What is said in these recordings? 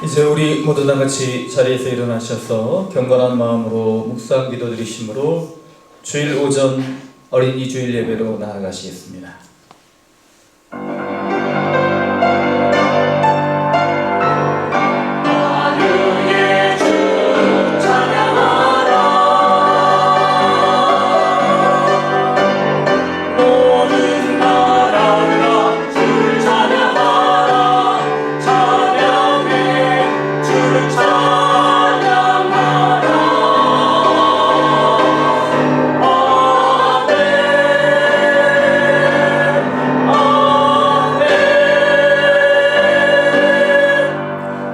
이제 우리 모두 다 같이 자리에서 일어나셔서 경건한 마음으로 묵상 기도 드리심으로 주일 오전 어린이 주일 예배로 나아가시겠습니다.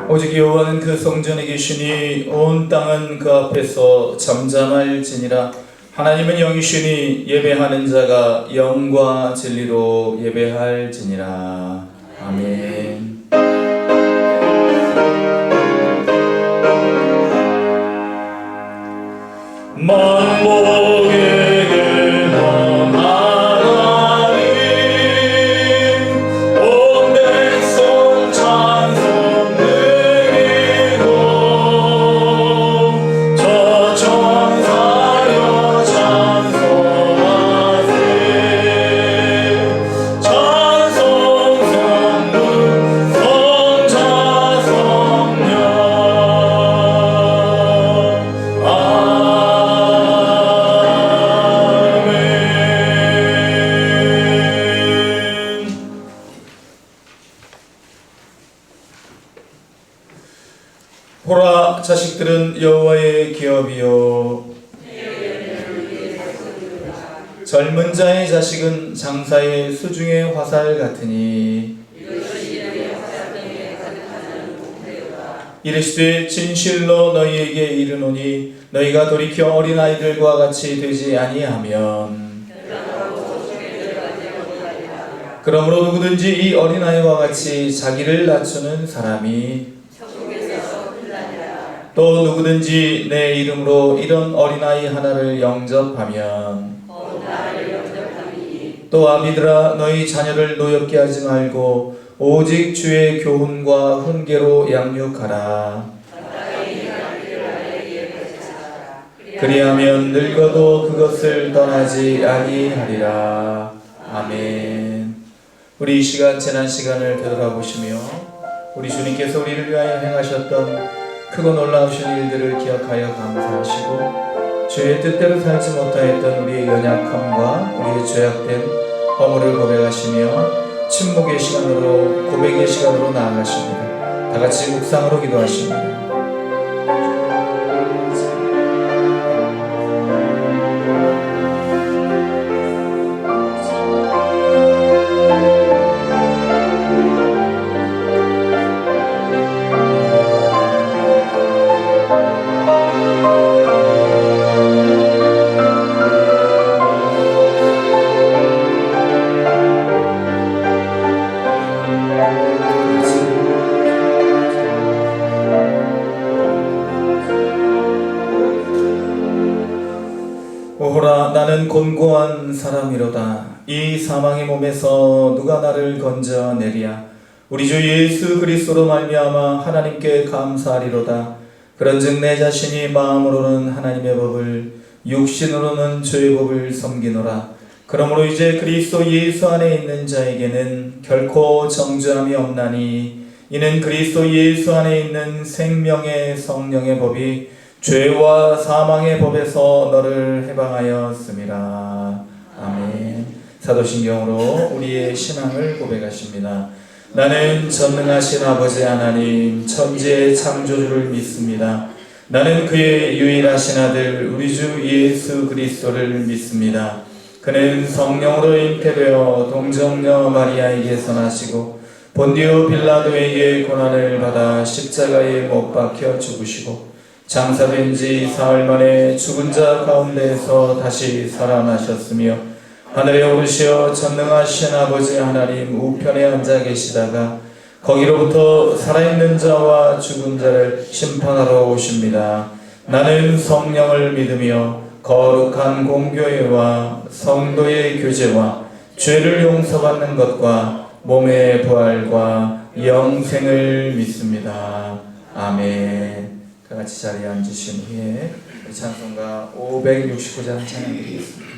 오직 여호와는 그 성전에 계시니 온 땅은 그 앞에서 잠잠할지니라. 하나님은 영이시니 예배하는 자가 영과 진리로 예배할지니라. 아멘. 만복에게 원하나니 온 백성 찬송 드리고 저 천사여 찬송하세. 찬송 성문 성자 성령 보라, 자식들은 여호와의 기업이요 젊은 자의 자식은 장사의 수중의 화살 같으니 이르시되 진실로 너희에게 이르노니 너희가 돌이켜 어린아이들과 같이 되지 아니하면 그러므로 누구든지 이 어린아이와 같이 자기를 낮추는 사람이 또 누구든지 내 이름으로 이런 어린아이 하나를 영접하면 또 아비들아 너희 자녀를 노엽게 하지 말고 오직 주의 교훈과 훈계로 양육하라. 그리하면 늙어도 그것을 떠나지 아니하리라. 아멘. 우리 이 시간 지난 시간을 되돌아보시며 우리 주님께서 우리를 위하여 행하셨던 크고 놀라우신 일들을 기억하여 감사하시고 주의 뜻대로 살지 못하였던 우리의 연약함과 우리의 죄악된 허물을 고백하시며 침묵의 시간으로 고백의 시간으로 나아가십니다. 다같이 묵상으로 기도하십니다. 오호라, 나는 곤고한 사람이로다. 이 사망의 몸에서 누가 나를 건져내리야. 우리 주 예수 그리스도로 말미암아 하나님께 감사하리로다. 그런즉 내 자신이 마음으로는 하나님의 법을 육신으로는 주의 법을 섬기노라. 그러므로 이제 그리스도 예수 안에 있는 자에게는 결코 정죄함이 없나니 이는 그리스도 예수 안에 있는 생명의 성령의 법이 죄와 사망의 법에서 너를 해방하였음이라. 아멘. 사도신경으로 우리의 신앙을 고백하십니다. 나는 전능하신 아버지 하나님 천지의 창조주를 믿습니다. 나는 그의 유일하신 아들 우리 주 예수 그리스도를 믿습니다. 그는 성령으로 잉태되어 동정녀 마리아에게서 나시고 본디오 빌라도에게 고난을 받아 십자가에 못 박혀 죽으시고 장사된 지 사흘 만에 죽은 자 가운데에서 다시 살아나셨으며 하늘에 오르시어 전능하신 아버지 하나님 우편에 앉아 계시다가 거기로부터 살아있는 자와 죽은 자를 심판하러 오십니다. 나는 성령을 믿으며 거룩한 공교회와 성도의 교제와 죄를 용서받는 것과 몸의 부활과 영생을 믿습니다. 아멘. 다 같이 자리에 앉으신 후에 우리 찬송가 569장 찬양드리겠습니다.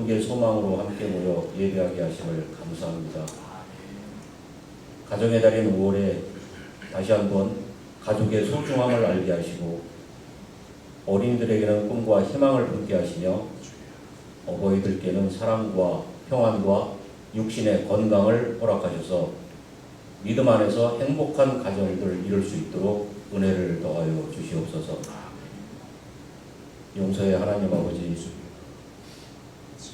천국의 소망으로 함께 모여 예배하게 하심을 감사합니다. 가정의 달인 5월에 다시 한번 가족의 소중함을 알게 하시고 어린이들에게는 꿈과 희망을 품게 하시며 어버이들께는 사랑과 평안과 육신의 건강을 허락하셔서 믿음 안에서 행복한 가정들 이룰 수 있도록 은혜를 더하여 주시옵소서. 용서의 하나님 아버지,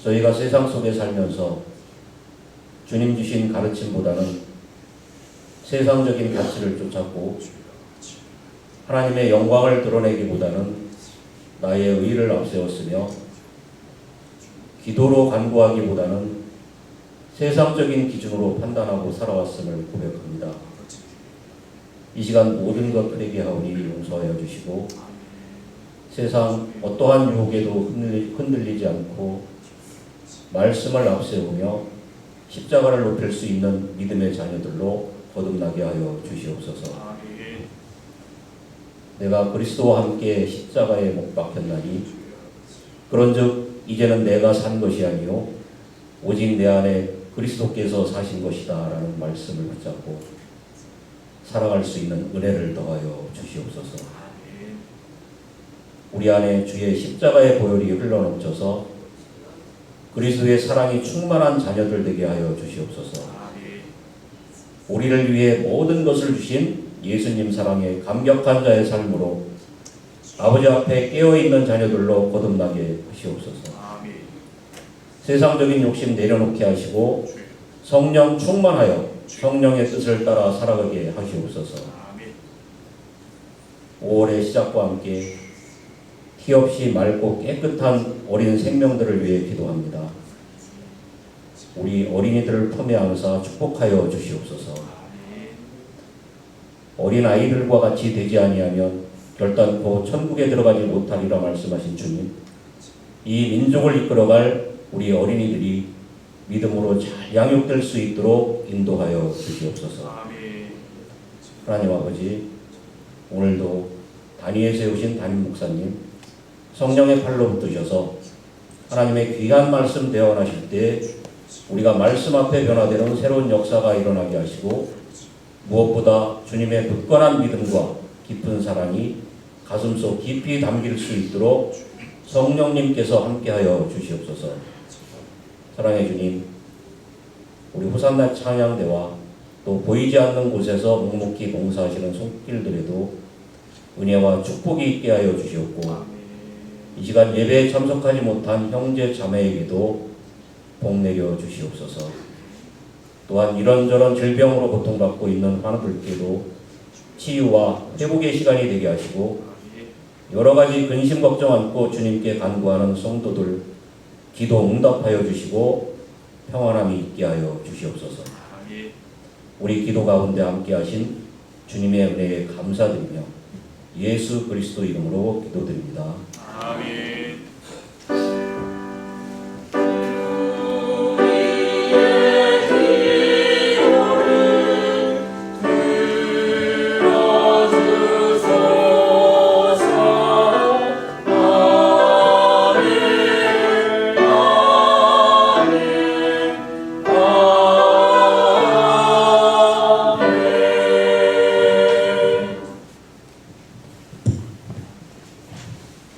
저희가 세상 속에 살면서 주님 주신 가르침보다는 세상적인 가치를 쫓았고 하나님의 영광을 드러내기보다는 나의 의를 앞세웠으며 기도로 간구하기보다는 세상적인 기준으로 판단하고 살아왔음을 고백합니다. 이 시간 모든 것 드리게 하오니 용서하여 주시고 세상 어떠한 유혹에도 흔들리지 않고 말씀을 앞세우며 십자가를 높일 수 있는 믿음의 자녀들로 거듭나게 하여 주시옵소서. 내가 그리스도와 함께 십자가에 못 박혔나니 그런즉 이제는 내가 산 것이 아니요 오직 내 안에 그리스도께서 사신 것이다 라는 말씀을 붙잡고 살아갈 수 있는 은혜를 더하여 주시옵소서. 우리 안에 주의 십자가의 보혈이 흘러넘쳐서 그리스도의 사랑이 충만한 자녀들 되게 하여 주시옵소서. 우리를 위해 모든 것을 주신 예수님 사랑에 감격한 자의 삶으로 아버지 앞에 깨어있는 자녀들로 거듭나게 하시옵소서. 세상적인 욕심 내려놓게 하시고 성령 충만하여 성령의 뜻을 따라 살아가게 하시옵소서. 5월의 시작과 함께 티 없이 맑고 깨끗한 어린 생명들을 위해 기도합니다. 우리 어린이들을 품에안으사 축복하여 주시옵소서. 어린 아이들과 같이 되지 아니하면 결단코 천국에 들어가지 못하리라 말씀하신 주님, 이 민족을 이끌어갈 우리 어린이들이 믿음으로 잘 양육될 수 있도록 인도하여 주시옵소서. 하나님 아버지, 오늘도 단위에 세우신 담임 목사님 성령의 팔로 붙드셔서 하나님의 귀한 말씀 대언하실 때 우리가 말씀 앞에 변화되는 새로운 역사가 일어나게 하시고, 무엇보다 주님의 굳건한 믿음과 깊은 사랑이 가슴속 깊이 담길 수 있도록 성령님께서 함께하여 주시옵소서. 사랑의 주님, 우리 호산나 찬양대와 또 보이지 않는 곳에서 묵묵히 봉사하시는 손길들에도 은혜와 축복이 있게 하여 주시옵고, 이 시간 예배에 참석하지 못한 형제 자매에게도 복 내려 주시옵소서. 또한 이런저런 질병으로 고통받고 있는 환우들께도 치유와 회복의 시간이 되게 하시고, 여러 가지 근심 걱정 안고 주님께 간구하는 성도들 기도 응답하여 주시고 평안함이 있게 하여 주시옵소서. 우리 기도 가운데 함께 하신 주님의 은혜에 감사드리며 예수 그리스도 이름으로 기도드립니다. 아멘.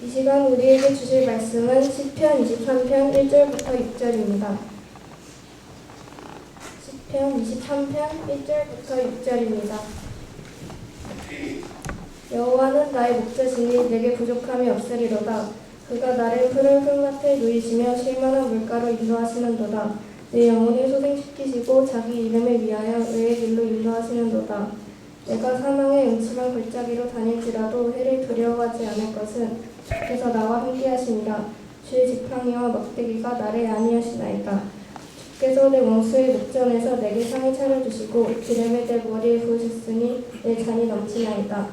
이 시간 우리에게 주실 말씀은 시편 23편 1절부터 6절입니다. 시편 23편 1절부터 6절입니다. 여호와는 나의 목자시니 내게 부족함이 없으리로다. 그가 나를 푸른 풀밭에 누이시며 쉴만한 물가로 인도하시는도다. 내 영혼을 소생시키시고 자기 이름을 위하여 의의 길로 인도하시는도다. 내가 사망의 음침한 골짜기로 다닐지라도 해를 두려워하지 않을 것은 주께서 나와 함께하시니라. 주의 지팡이와 막대기가 나를 안위하시나이다. 주께서 내 원수의 목전에서 내게 상을 차려주시고 기름을 내 머리에 부으셨으니 내 잔이 넘치나이다.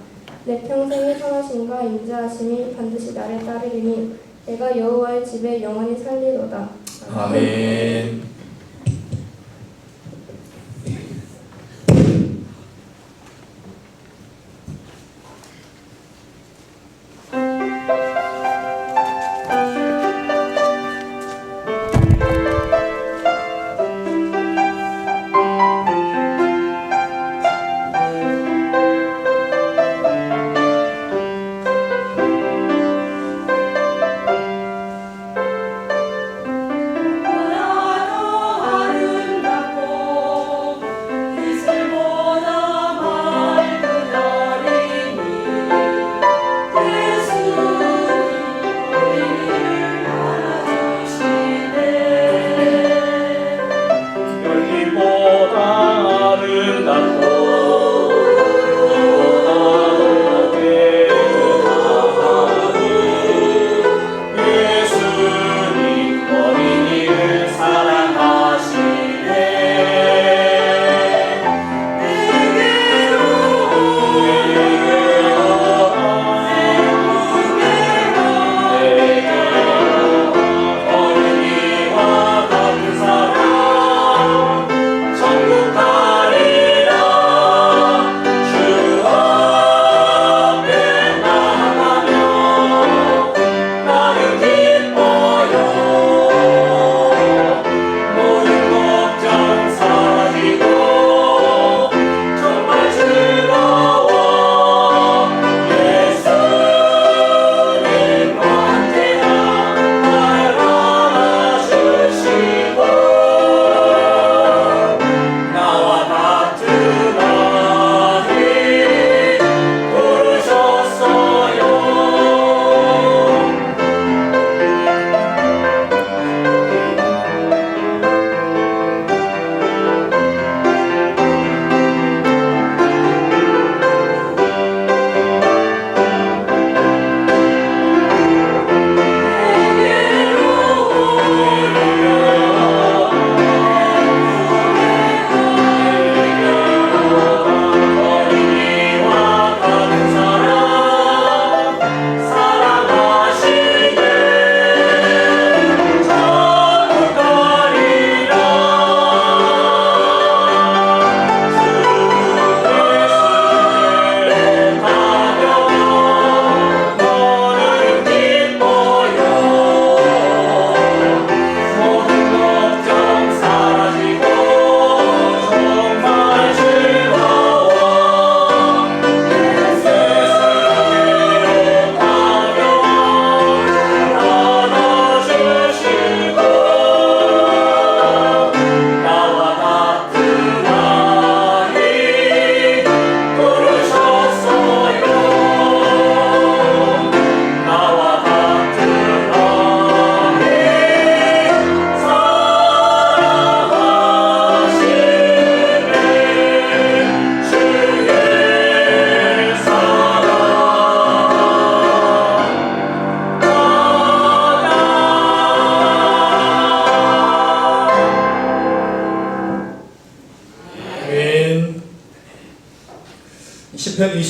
내 평생의 선하심과 인자하심이 반드시 나를 따르리니 내가 여호와의 집에 영원히 살리로다. 아멘. 나로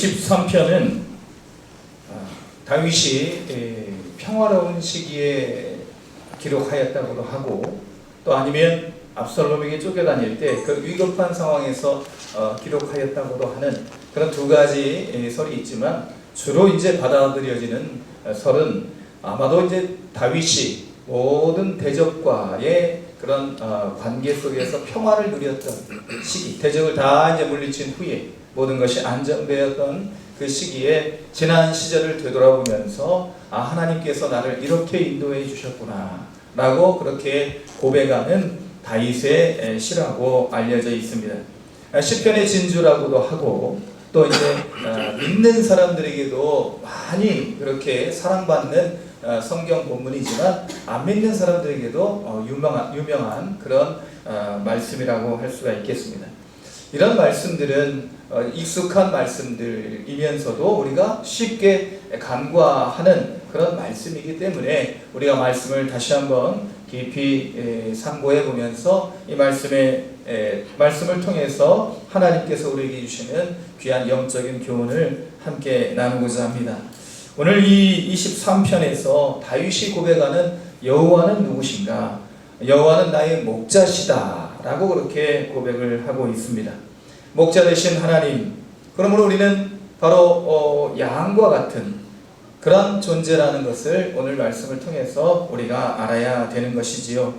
23편은 다윗이 평화로운 시기에 기록하였다고도 하고, 또 아니면 압살롬에게 쫓겨다닐 때 그 위급한 상황에서 기록하였다고도 하는 그런 두 가지 설이 있지만, 주로 이제 받아들여지는 설은 아마도 이제 다윗이 모든 대적과의 그런 관계 속에서 평화를 누렸던 시기, 대적을 다 이제 물리친 후에 모든 것이 안정되었던 그 시기에 지난 시절을 되돌아보면서 하나님께서 나를 이렇게 인도해 주셨구나 라고 그렇게 고백하는 다윗의 시라고 알려져 있습니다. 시편의 진주라고도 하고, 또 이제 믿는 사람들에게도 많이 그렇게 사랑받는 성경 본문이지만, 안 믿는 사람들에게도 유명한 그런 말씀이라고 할 수가 있겠습니다. 이런 말씀들은 익숙한 말씀들이면서도 우리가 쉽게 간과하는 그런 말씀이기 때문에 우리가 말씀을 다시 한번 깊이 상고해 보면서 이 말씀을 통해서 하나님께서 우리에게 주시는 귀한 영적인 교훈을 함께 나누고자 합니다. 오늘 이 23편에서 다윗이 고백하는 여호와는 누구신가? 여호와는 나의 목자시다 라고 그렇게 고백을 하고 있습니다. 목자 되신 하나님, 그러므로 우리는 바로 양과 같은 그런 존재라는 것을 오늘 말씀을 통해서 우리가 알아야 되는 것이지요.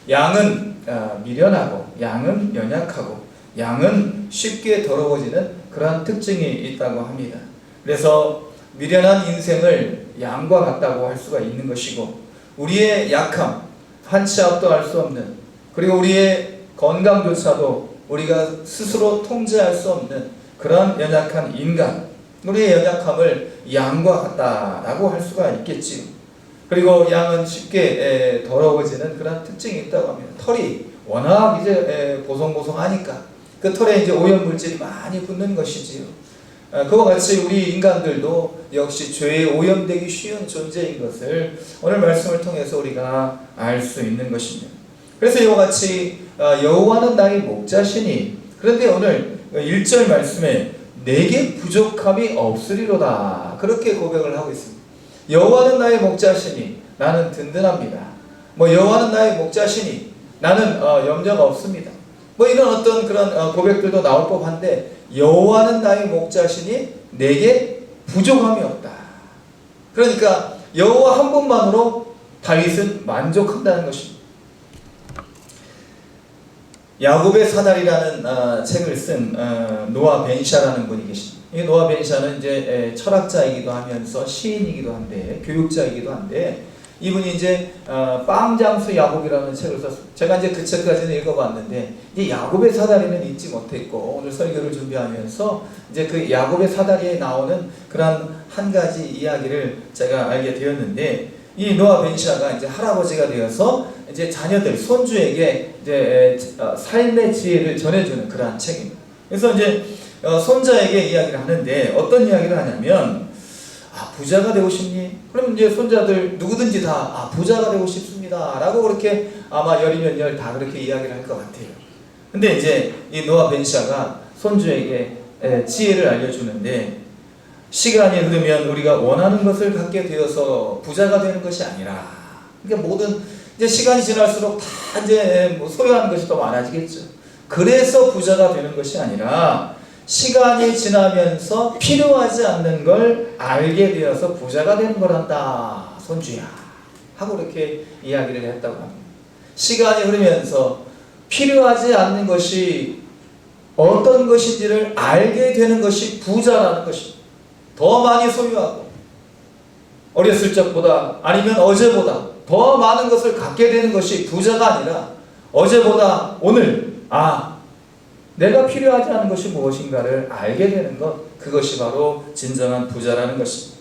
양은 미련하고, 양은 연약하고, 양은 쉽게 더러워지는 그런 특징이 있다고 합니다. 그래서 미련한 인생을 양과 같다고 할 수가 있는 것이고, 우리의 약함, 한 치 앞도 알 수 없는, 그리고 우리의 건강조차도 우리가 스스로 통제할 수 없는 그런 연약한 인간, 우리의 연약함을 양과 같다라고 할 수가 있겠지요. 그리고 양은 쉽게 더러워지는 그런 특징이 있다고 합니다. 털이 워낙 이제 보송보송하니까 그 털에 이제 오염물질이 많이 붙는 것이지요. 그와 같이 우리 인간들도 역시 죄에 오염되기 쉬운 존재인 것을 오늘 말씀을 통해서 우리가 알 수 있는 것입니다. 그래서 이와 같이 여호와는 나의 목자시니, 그런데 오늘 1절 말씀에 내게 부족함이 없으리로다 그렇게 고백을 하고 있습니다. 여호와는 나의 목자시니 나는 든든합니다. 여호와는 나의 목자시니 나는 염려가 없습니다. 이런 어떤 그런 고백들도 나올 법한데, 여호와는 나의 목자시니 내게 부족함이 없다. 그러니까 여호와 한 분만으로 다윗은 만족한다는 것입니다. 야곱의 사다리라는 책을 쓴 노아 벤샤라는 분이 계십니다. 이 노아 벤샤는 이제 철학자이기도 하면서 시인이기도 한데, 교육자이기도 한데, 이분이 이제 빵장수 야곱이라는 책을 썼습니다. 제가 이제 그 책까지는 읽어봤는데, 이 야곱의 사다리는 읽지 못했고, 오늘 설교를 준비하면서 이제 그 야곱의 사다리에 나오는 그런 한 가지 이야기를 제가 알게 되었는데, 이 노아 벤샤가 이제 할아버지가 되어서 이제 자녀들, 손주에게 이제 삶의 지혜를 전해주는 그러한 책입니다. 그래서 이제 손자에게 이야기를 하는데, 어떤 이야기를 하냐면, 부자가 되고 싶니? 그럼 이제 손자들 누구든지 다 부자가 되고 싶습니다 라고 그렇게 아마 열이면 열 다 그렇게 이야기를 할 것 같아요. 근데 이제 이 노아 벤샤가 손주에게 지혜를 알려주는데, 시간이 흐르면 우리가 원하는 것을 갖게 되어서 부자가 되는 것이 아니라, 그러니까 모든 이제 시간이 지날수록 다 이제 소유하는 것이 더 많아지겠죠. 그래서 부자가 되는 것이 아니라 시간이 지나면서 필요하지 않는 걸 알게 되어서 부자가 되는 거란다, 손주야 하고 이렇게 이야기를 했다고 합니다. 시간이 흐르면서 필요하지 않는 것이 어떤 것인지를 알게 되는 것이 부자라는 것입니다. 더 많이 소유하고 어렸을 적보다 아니면 어제보다 더 많은 것을 갖게 되는 것이 부자가 아니라, 어제보다 오늘 내가 필요하지 않은 것이 무엇인가를 알게 되는 것, 그것이 바로 진정한 부자라는 것입니다.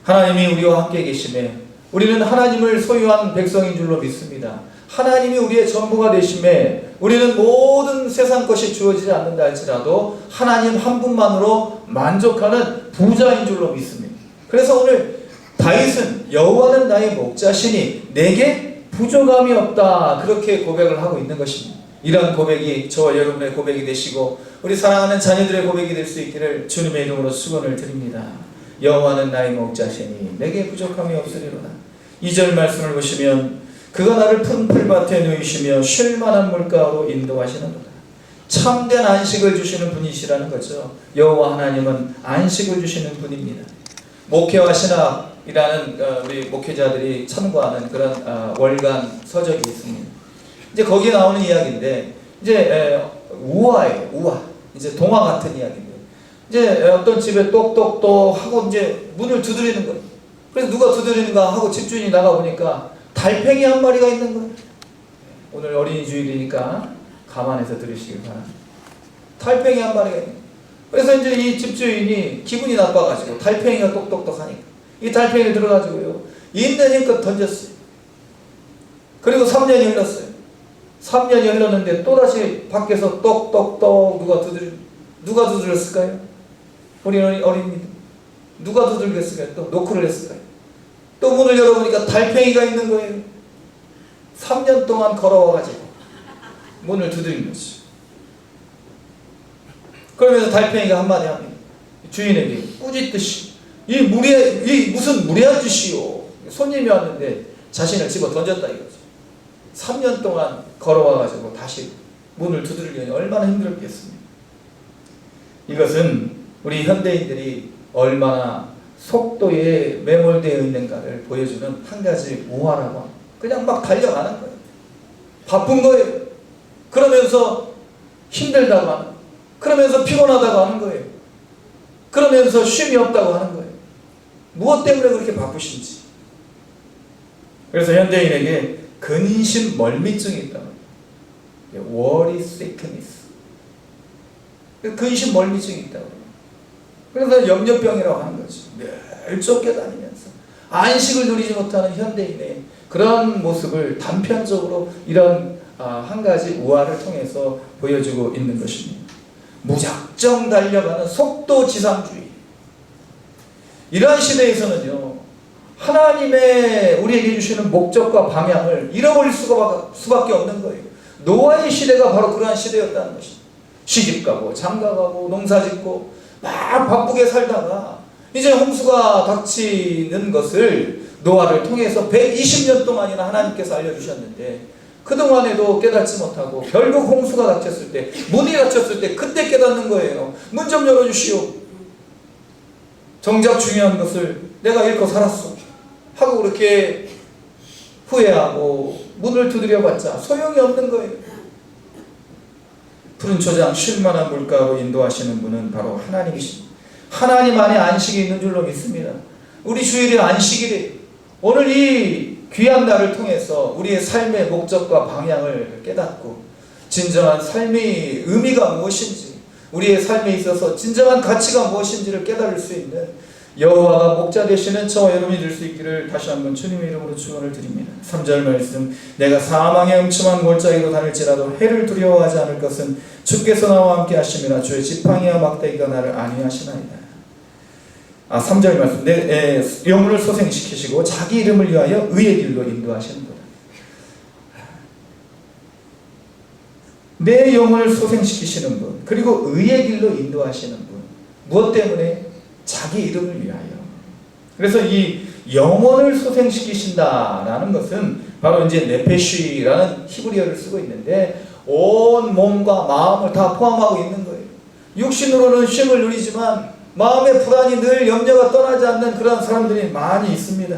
하나님이 우리와 함께 계심에 우리는 하나님을 소유한 백성인 줄로 믿습니다. 하나님이 우리의 전부가 되심에 우리는 모든 세상 것이 주어지지 않는다 할지라도 하나님 한 분만으로 만족하는 부자인 줄로 믿습니다. 그래서 오늘 다윗은 여호와는 나의 목자시니 내게 부족함이 없다 그렇게 고백을 하고 있는 것입니다. 이러한 고백이 저와 여러분의 고백이 되시고 우리 사랑하는 자녀들의 고백이 될 수 있기를 주님의 이름으로 축원을 드립니다. 여호와는 나의 목자시니 내게 부족함이 없으리로다. 2절 말씀을 보시면 그가 나를 푸른 풀밭에 누이시며 쉴 만한 물가로 인도하시는도다. 참된 안식을 주시는 분이시라는 거죠. 여호와 하나님은 안식을 주시는 분입니다. 목회와 신학이라는 우리 목회자들이 참고하는 그런 월간 서적이 있습니다. 이제 거기에 나오는 이야기인데 이제 우화예요. 우화. 이제 동화 같은 이야기인데 이제 어떤 집에 똑똑똑 하고 이제 문을 두드리는 거예요. 그래서 누가 두드리는가 하고 집주인이 나가 보니까 달팽이 한 마리가 있는 거예요. 오늘 어린이 주일이니까 감안해서 들으시길 바랍니다. 달팽이 한 마리가 있는 거예요. 그래서 이제 이 집주인이 기분이 나빠가지고 달팽이가 똑똑똑하니까 이 달팽이를 들어가지고요 있는 힘껏 던졌어요. 그리고 3년이 흘렀어요. 3년이 흘렀는데 또다시 밖에서 똑똑똑 누가 두드렸을까요? 우리 어린이들 누가 두들겼을까요? 또 노크를 했을까요? 또 문을 열어보니까 달팽이가 있는 거예요. 3년 동안 걸어와가지고 문을 두드린 거죠. 그러면서 달팽이가 한마디 합니다. 주인에게 꾸짖듯이 이 무슨 무례한 짓이요. 손님이 왔는데 자신을 집어 던졌다 이거죠. 3년 동안 걸어와가지고 다시 문을 두드리려니 얼마나 힘들었겠습니까? 이것은 우리 현대인들이 얼마나 속도에 매몰되어 있는가를 보여주는 한 가지 우화라고 합니다. 그냥 막 달려가는 거예요. 바쁜 거예요. 그러면서 힘들다고 하는 거예요. 그러면서 피곤하다고 하는 거예요. 그러면서 쉼이 없다고 하는 거예요. 무엇 때문에 그렇게 바쁘신지. 그래서 현대인에게 근심 멀미증이 있다고 합니다. worry sickness. 근심 멀미증이 있다고 합니다. 그래서 염려병이라고 하는 거죠. 늘 쫓겨다니면서 안식을 누리지 못하는 현대인의 그런 모습을 단편적으로 이런 한 가지 우화를 통해서 보여주고 있는 것입니다. 무작정 달려가는 속도지상주의. 이러한 시대에서는요 하나님의 우리에게 주시는 목적과 방향을 잃어버릴 수밖에 없는 거예요. 노아의 시대가 바로 그러한 시대였다는 것입니다. 시집가고 장가가고 농사짓고 막 바쁘게 살다가 이제 홍수가 닥치는 것을 노아를 통해서 120년 동안이나 하나님께서 알려주셨는데 그동안에도 깨닫지 못하고 결국 홍수가 닥쳤을 때, 문이 닫혔을 때 그때 깨닫는 거예요. 문 좀 열어주시오. 정작 중요한 것을 내가 잃고 살았어 하고 그렇게 후회하고 문을 두드려봤자 소용이 없는 거예요. 푸른 초장 쉴만한 물가로 인도하시는 분은 바로 하나님이십니다. 하나님 안에 안식이 있는 줄로 믿습니다. 우리 주일이 안식일이에요. 오늘 이 귀한 날을 통해서 우리의 삶의 목적과 방향을 깨닫고 진정한 삶의 의미가 무엇인지, 우리의 삶에 있어서 진정한 가치가 무엇인지를 깨달을 수 있는 여호와가 목자 되시는 저와 여러분이 될 수 있기를 다시 한번 주님의 이름으로 축원을 드립니다. 3절 말씀, 내가 사망의 음침한 골짜기로 다닐지라도 해를 두려워하지 않을 것은 주께서 나와 함께 하심이라. 주의 지팡이와 막대기가 나를 안위하시나이다. 3절 말씀, 내 영혼을 소생시키시고 자기 이름을 위하여 의의 길로 인도하시는 거다. 내 영혼을 소생시키시는 분, 그리고 의의 길로 인도하시는 분. 무엇 때문에? 자기 이름을 위하여. 그래서 이 영혼을 소생시키신다라는 것은 바로 이제 네페쉬라는 히브리어를 쓰고 있는데 온 몸과 마음을 다 포함하고 있는 거예요. 육신으로는 쉼을 누리지만 마음의 불안이 늘 염려가 떠나지 않는 그런 사람들이 많이 있습니다.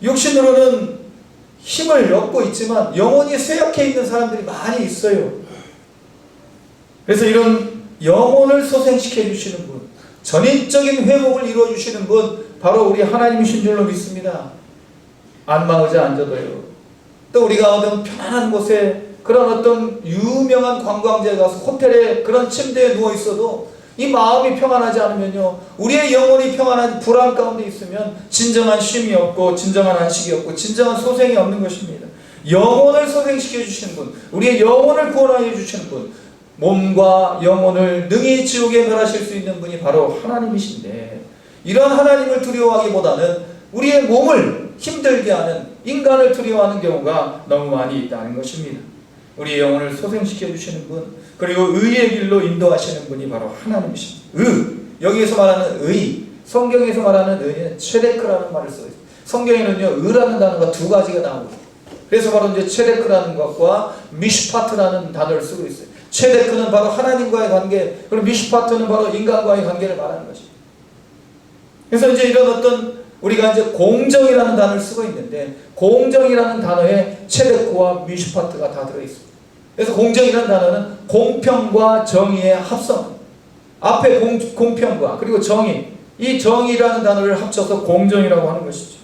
육신으로는 힘을 얻고 있지만 영혼이 쇠약해 있는 사람들이 많이 있어요. 그래서 이런 영혼을 소생시켜 주시는 분, 전인적인 회복을 이루어 주시는 분, 바로 우리 하나님이신 줄로 믿습니다. 안마의자 앉아도요, 또 우리가 어떤 편안한 곳에 그런 어떤 유명한 관광지에 가서 호텔에 그런 침대에 누워 있어도 이 마음이 평안하지 않으면요, 우리의 영혼이 평안한 불안 가운데 있으면 진정한 쉼이 없고 진정한 안식이 없고 진정한 소생이 없는 것입니다. 영혼을 소생시켜 주시는 분, 우리의 영혼을 구원하여 주시는 분, 몸과 영혼을 능히 지옥에 멸하실 수 있는 분이 바로 하나님이신데, 이런 하나님을 두려워하기보다는 우리의 몸을 힘들게 하는 인간을 두려워하는 경우가 너무 많이 있다는 것입니다. 우리의 영혼을 소생시켜 주시는 분, 그리고 의의 길로 인도하시는 분이 바로 하나님이십니다. 여기에서 말하는 의, 성경에서 말하는 의는 체데크라는 말을 써요. 성경에는요, 의라는 단어가 두 가지가 나오고, 그래서 바로 이제 체데크라는 것과 미슈파트라는 단어를 쓰고 있어요. 체데크는 바로 하나님과의 관계, 그리고 미슈파트는 바로 인간과의 관계를 말하는 것이죠. 그래서 이제 이런 어떤 우리가 이제 공정이라는 단어를 쓰고 있는데, 공정이라는 단어에 체데크와 미슈파트가 다 들어있습니다. 그래서 공정이라는 단어는 공평과 정의의 합성, 앞에 공평과 그리고 정의, 이 정의라는 단어를 합쳐서 공정이라고 하는 것이죠.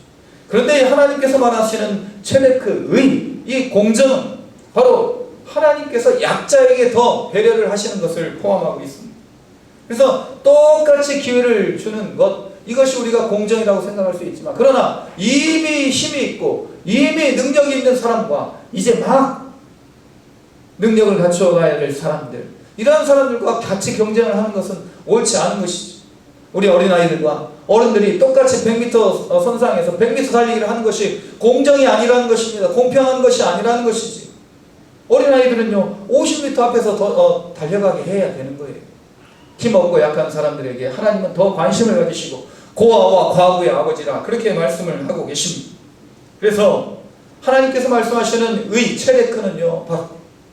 그런데 하나님께서 말하시는 체데크, 의, 이 공정은 바로 하나님께서 약자에게 더 배려를 하시는 것을 포함하고 있습니다. 그래서 똑같이 기회를 주는 것, 이것이 우리가 공정이라고 생각할 수 있지만, 그러나 이미 힘이 있고 이미 능력이 있는 사람과 이제 막 능력을 갖추어가야 될 사람들, 이러한 사람들과 같이 경쟁을 하는 것은 옳지 않은 것이죠. 우리 어린아이들과 어른들이 똑같이 100m 선상에서 100m 달리기를 하는 것이 공정이 아니라는 것입니다. 공평한 것이 아니라는 것이지. 어린아이들은요, 50m 앞에서 더 달려가게 해야 되는 거예요. 힘없고 약한 사람들에게 하나님은 더 관심을 가지시고 고아와 과부의 아버지라 그렇게 말씀을 하고 계십니다. 그래서 하나님께서 말씀하시는 의, 체데크는요,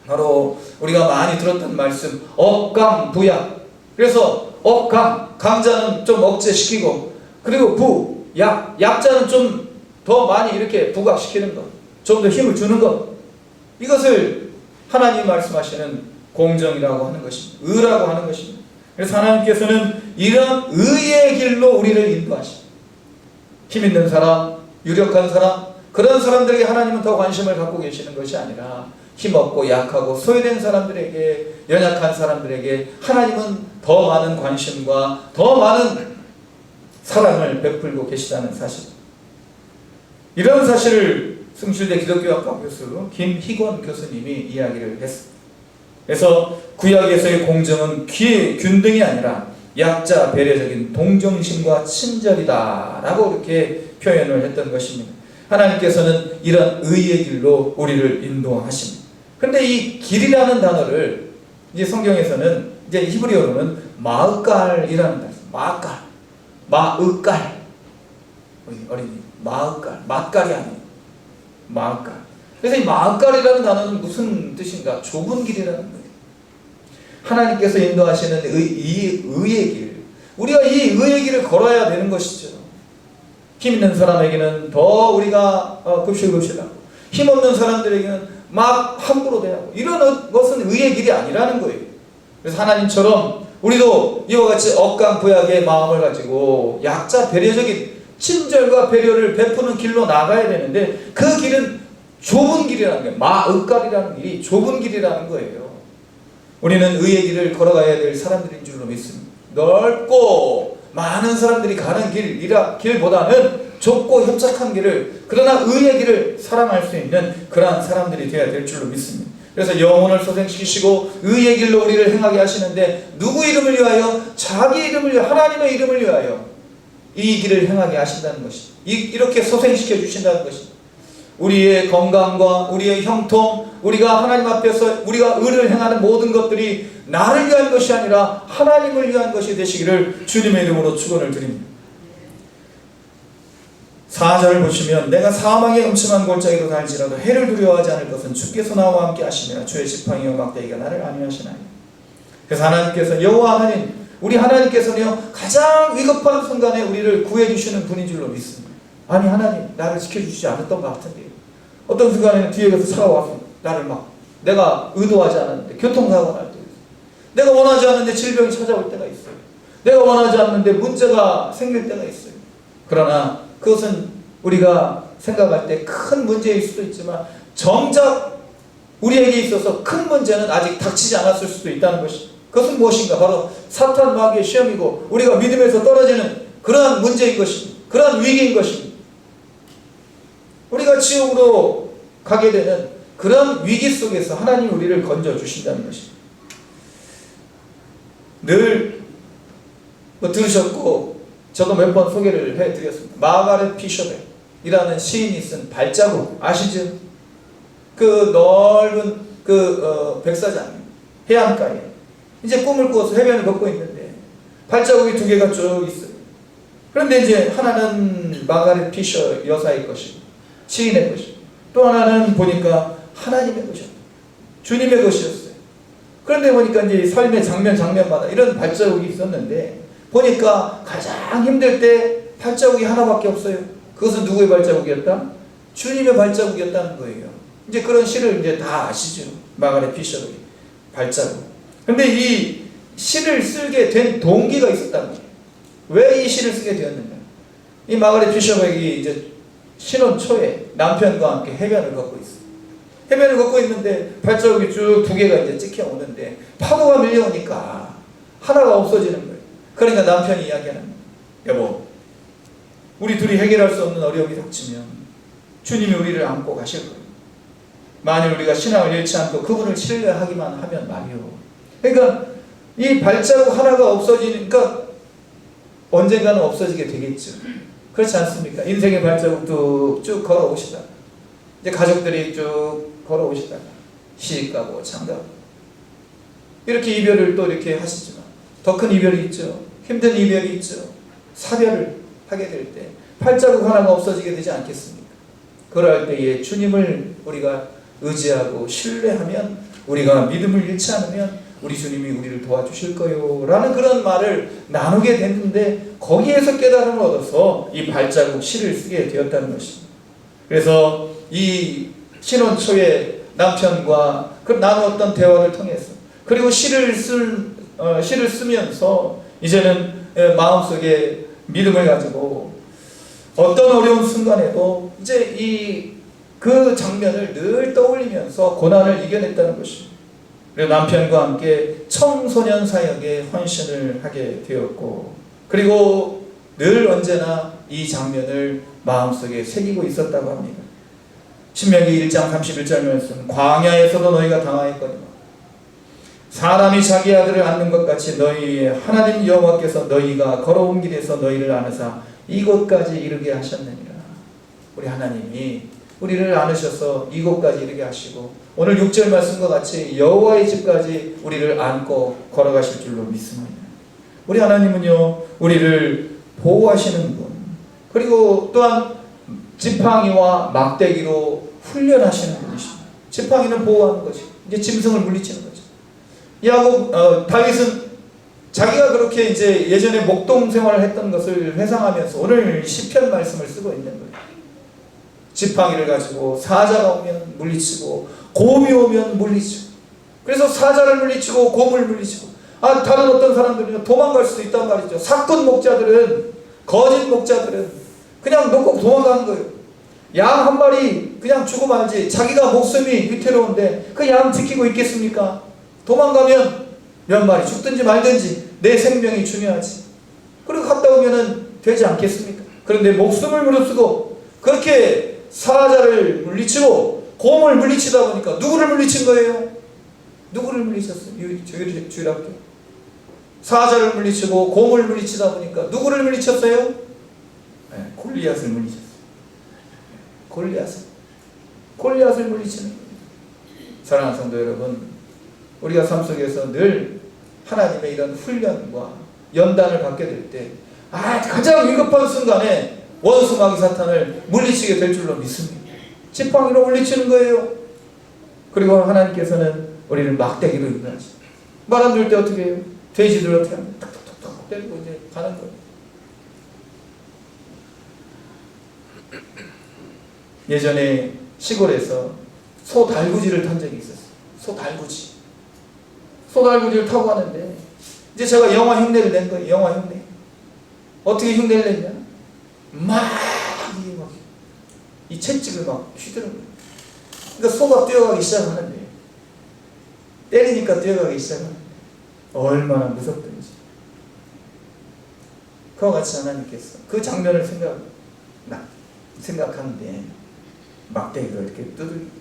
바로 우리가 많이 들었던 말씀, 억강부약. 그래서 억강, 강자는 좀 억제시키고, 그리고 약자는 좀 더 많이 이렇게 부각시키는 것, 좀 더 힘을 주는 것, 이것을 하나님 말씀하시는 공정이라고 하는 것입니다. 의라고 하는 것입니다. 그래서 하나님께서는 이런 의의 길로 우리를 인도하십니다. 힘 있는 사람, 유력한 사람, 그런 사람들에게 하나님은 더 관심을 갖고 계시는 것이 아니라 힘없고 약하고 소외된 사람들에게, 연약한 사람들에게 하나님은 더 많은 관심과 더 많은 사랑을 베풀고 계시다는 사실, 이런 사실을 승실대 기독교학과 교수 김희권 교수님이 이야기를 했습니다. 그래서 구약에서의 공정은 균등이 아니라 약자 배려적인 동정심과 친절이다 라고 이렇게 표현을 했던 것입니다. 하나님께서는 이런 의의 길로 우리를 인도하십니다. 그런데 이 길이라는 단어를 이제 성경에서는 이제 히브리어로는 마으깔이라는 단어, 마으깔, 어린이 마으깔, 맛깔이 아니에요. 마으깔. 그래서 이 마으깔이라는 단어는 무슨 뜻인가? 좁은 길이라는 거예요. 하나님께서 인도하시는 의의 길, 우리가 이 의의 길을 걸어야 되는 것이죠. 힘 있는 사람에게는 더 우리가 급실급실하고, 힘 없는 사람들에게는 막 함부로 대하고, 이런 것은 의의 길이 아니라는 거예요. 그래서 하나님처럼 우리도 이와 같이 억강부약의 마음을 가지고 약자 배려적인 친절과 배려를 베푸는 길로 나가야 되는데, 그 길은 좁은 길이라는 거예요. 마으깔이라는 길이 좁은 길이라는 거예요. 우리는 의의 길을 걸어가야 될 사람들인 줄로 믿습니다. 넓고 많은 사람들이 가는 길보다는 좁고 협착한 길을, 그러나 의의 길을 사랑할 수 있는 그러한 사람들이 되어야 될 줄로 믿습니다. 그래서 영혼을 소생시키시고 의의 길로 우리를 행하게 하시는데, 누구 이름을 위하여? 자기 이름을 위하여, 하나님의 이름을 위하여 이 길을 행하게 하신다는 것이, 이렇게 소생시켜 주신다는 것이, 우리의 건강과 우리의 형통, 우리가 하나님 앞에서 우리가 의를 행하는 모든 것들이 나를 위한 것이 아니라 하나님을 위한 것이 되시기를 주님의 이름으로 축원을 드립니다. 4절을 보시면, 내가 사망의 음침한 골짜기로 갈지라도 해를 두려워하지 않을 것은 주께서 나와 함께 하시며 주의 지팡이와 막대기가 나를 안위하시나니. 그래서 하나님께서, 여호와 하나님, 우리 하나님께서는요, 가장 위급한 순간에 우리를 구해주시는 분인 줄로 믿습니다. 아니, 하나님 나를 지켜주시지 않았던 것 같은데요. 어떤 순간에는 뒤에서 차가 와서 나를 막, 내가 의도하지 않았는데 교통사고가 날 때가 있어요. 내가 원하지 않는데 질병이 찾아올 때가 있어요. 내가 원하지 않는데 문제가 생길 때가 있어요. 그러나 그것은 우리가 생각할 때 큰 문제일 수도 있지만, 정작 우리에게 있어서 큰 문제는 아직 닥치지 않았을 수도 있다는 것이, 그것은 무엇인가? 바로 사탄 마귀의 시험이고 우리가 믿음에서 떨어지는 그러한 문제인 것입니다. 그러한 위기인 것입니다. 우리가 지옥으로 가게 되는 그런 위기 속에서 하나님이 우리를 건져주신다는 것입니다. 늘 들으셨고 저도 몇 번 소개를 해드렸습니다. 마가렛 피셔벨이라는 시인이 쓴 발자국 아시죠? 그 넓은 백사장 해안가에 이제 꿈을 꾸어서 해변을 걷고 있는데 발자국이 두 개가 쭉 있어요. 그런데 이제 하나는 마가렛 피셔 여사의 것이고 시인의 것이고 또 하나는 보니까 하나님의 것이었어요. 주님의 것이었어요. 그런데 보니까 이제 삶의 장면마다 이런 발자국이 있었는데 보니까 가장 힘들 때 발자국이 하나밖에 없어요. 그것은 누구의 발자국이었다? 주님의 발자국이었다는 거예요. 이제 그런 시를 이제 다 아시죠. 마가렛 피셔의 발자국. 근데 이 시를 쓰게 된 동기가 있었다는 거예요. 왜 이 시를 쓰게 되었느냐? 이 마가렛 피셔백이 이제 신혼 초에 남편과 함께 해변을 걷고 있어요. 해변을 걷고 있는데 발자국이 쭉 두 개가 이제 찍혀 오는데 파도가 밀려오니까 하나가 없어지는 거예요. 그러니까 남편이 이야기하는 거예요. 여보, 우리 둘이 해결할 수 없는 어려움이 닥치면 주님이 우리를 안고 가실 거예요. 만일 우리가 신앙을 잃지 않고 그분을 신뢰하기만 하면 말이요. 그러니까 이 발자국 하나가 없어지니까 언젠가는 없어지게 되겠죠. 그렇지 않습니까? 인생의 발자국도 쭉 걸어오시다가 이제 가족들이 쭉 걸어오시다가 시집가고 장가고 이렇게 이별을 또 이렇게 하시지만 더 큰 이별이 있죠. 힘든 이별이 있죠. 사별을 하게 될 때 발자국 하나가 없어지게 되지 않겠습니까? 그럴 때에 주님을 우리가 의지하고 신뢰하면 우리가 믿음을 잃지 않으면 우리 주님이 우리를 도와주실 거요 라는 그런 말을 나누게 됐는데 거기에서 깨달음을 얻어서 이 발자국 시를 쓰게 되었다는 것입니다. 그래서 이 신혼 초에 남편과 그 나누었던 대화를 통해서 그리고 시를 쓰면서 이제는 마음속에 믿음을 가지고 어떤 어려운 순간에도 이제 그 장면을 늘 떠올리면서 고난을 이겨냈다는 것입니다. 그리고 남편과 함께 청소년 사역에 헌신을 하게 되었고 그리고 늘 언제나 이 장면을 마음속에 새기고 있었다고 합니다. 신명기 1장 31절 말씀 광야에서도 너희가 당하였거니와 사람이 자기 아들을 안는 것 같이 너희 하나님 여호와께서 너희가 걸어온 길에서 너희를 안으사 이곳까지 이르게 하셨느니라. 우리 하나님이 우리를 안으셔서 이곳까지 이르게 하시고 오늘 6절 말씀과 같이 여호와의 집까지 우리를 안고 걸어가실 줄로 믿습니다. 우리 하나님은요 우리를 보호하시는 분 그리고 또한 지팡이와 막대기로 훈련하시는 분이십니다. 지팡이는 보호하는 것이 이제 짐승을 물리치는 거죠. 다윗은 자기가 그렇게 이제 예전에 목동 생활을 했던 것을 회상하면서 오늘 시편 말씀을 쓰고 있는 거예요. 지팡이를 가지고 사자가 오면 물리치고 곰이 오면 물리치고 그래서 사자를 물리치고 곰을 물리치고 다른 어떤 사람들은 도망갈 수도 있단 말이죠. 사건 목자들은 거짓 목자들은 그냥 놓고 도망가는 거예요. 양 한 마리 그냥 주고 말지 자기가 목숨이 위태로운데 그 양 지키고 있겠습니까? 도망가면 몇 마리 죽든지 말든지 내 생명이 중요하지. 그리고 갔다 오면은 되지 않겠습니까? 그런데 목숨을 무릅쓰고 그렇게 사자를 물리치고 곰을 물리치다 보니까 누구를 물리친 거예요? 누구를 물리쳤어요? 주일학교 사자를 물리치고 곰을 물리치다 보니까 누구를 물리쳤어요? 네, 골리앗을 물리쳤어요. 골리앗을 물리치는 거예요. 사랑하는 성도 여러분, 우리가 삶 속에서 늘 하나님의 이런 훈련과 연단을 받게 될 때 가장 위급한 순간에 원수 마귀 사탄을 물리치게 될 줄로 믿습니다. 지팡이로 물리치는 거예요. 그리고 하나님께서는 우리를 막대기로 인도하시죠. 말 안 들을 때 어떻게 해요? 돼지들 어떻게 하면 탁탁탁 때리고 이제 가는 거예요. 예전에 시골에서 소 달구지를 탄 적이 있었어요. 소 달구지를 타고 가는데 이제 제가 영화 흉내를 낸 거예요. 영화 흉내. 어떻게 흉내를 냈냐? 이 채찍을 막 휘두르는 거예요. 그러니까 소가 뛰어가기 시작하는데 때리니까 뛰어가기 시작하는데 얼마나 무섭든지. 그와 같이 하나님께서 그 장면을 생각하는데 막대기로 이렇게 두들기고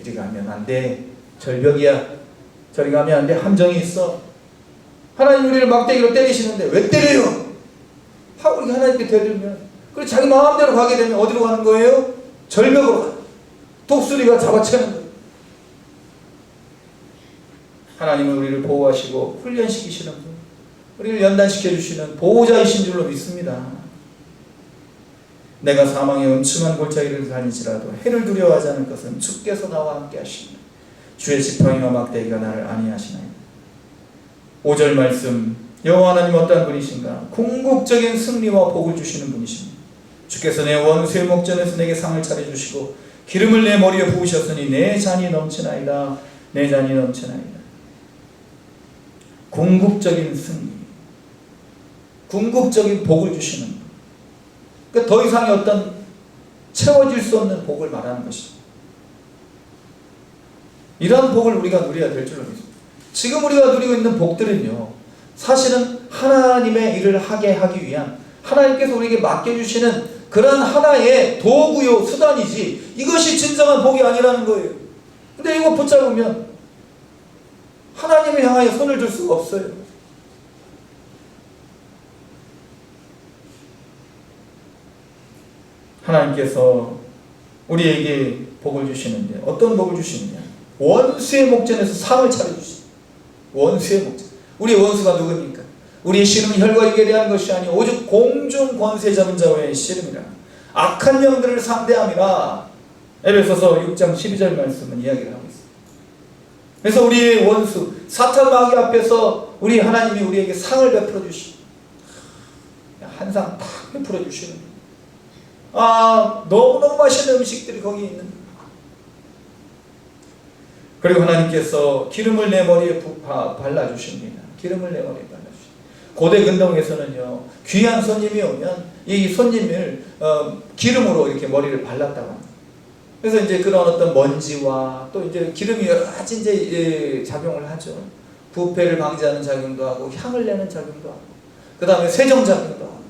이리 가면 안 돼. 절벽이야. 저리 가면 안 돼. 함정이 있어. 하나님 우리를 막대기로 때리시는데 왜 때려요? 우리가 하나님께 대들면 그리고 자기 마음대로 가게 되면 어디로 가는 거예요? 절벽으로 가요. 독수리가 잡아채는 거예요. 하나님은 우리를 보호하시고 훈련시키시는 분, 우리를 연단시켜 주시는 보호자이신 줄로 믿습니다. 내가 사망의 음침한 골짜기를 다니지라도 해를 두려워하지 않을 것은 주께서 나와 함께 하시니 주의 지팡이와 막대기가 나를 안위하시나이다. 5절 말씀, 여호와 하나님 어떠한 분이신가? 궁극적인 승리와 복을 주시는 분이십니다. 주께서 내 원수의 목전에서 내게 상을 차려주시고 기름을 내 머리에 부으셨으니 내 잔이 넘치나이다. 내 잔이 넘치나이다. 궁극적인 승리, 궁극적인 복을 주시는 분. 그러니까 더 이상의 어떤 채워질 수 없는 복을 말하는 것이죠. 이러한 복을 우리가 누려야 될 줄로 믿습니다. 지금 우리가 누리고 있는 복들은요, 사실은 하나님의 일을 하게 하기 위한, 하나님께서 우리에게 맡겨주시는 그런 하나의 도구요, 수단이지 이것이 진정한 복이 아니라는 거예요. 근데 이거 붙잡으면 하나님을 향하여 손을 들 수가 없어요. 하나님께서 우리에게 복을 주시는데 어떤 복을 주시느냐? 원수의 목전에서 상을 차려주시죠. 원수의 목전. 우리의 원수가 누굽니까? 우리의 씨름은 혈과 육에 대한 것이 아니오 오직 공중 권세 잡은 자와의 씨름이라. 악한 영들을 상대함이라. 에베소서 6장 12절 말씀은 이야기를 하고 있습니다. 그래서 우리의 원수 사탄 마귀 앞에서 우리 하나님이 우리에게 상을 베풀어 주시고 한 상 딱 베풀어 주시는, 너무너무 맛있는 음식들이 거기 있는. 그리고 하나님께서 기름을 내 머리에 발라주십니다. 기름을 내 머리에 발라주십니다. 고대 근동에서는요, 귀한 손님이 오면 이 손님을 기름으로 이렇게 머리를 발랐다고 합니다. 그래서 이제 그런 어떤 먼지와 또 이제 기름이 여러 가지 이제 작용을 하죠. 부패를 방지하는 작용도 하고 향을 내는 작용도 하고 그 다음에 세정 작용도 하고.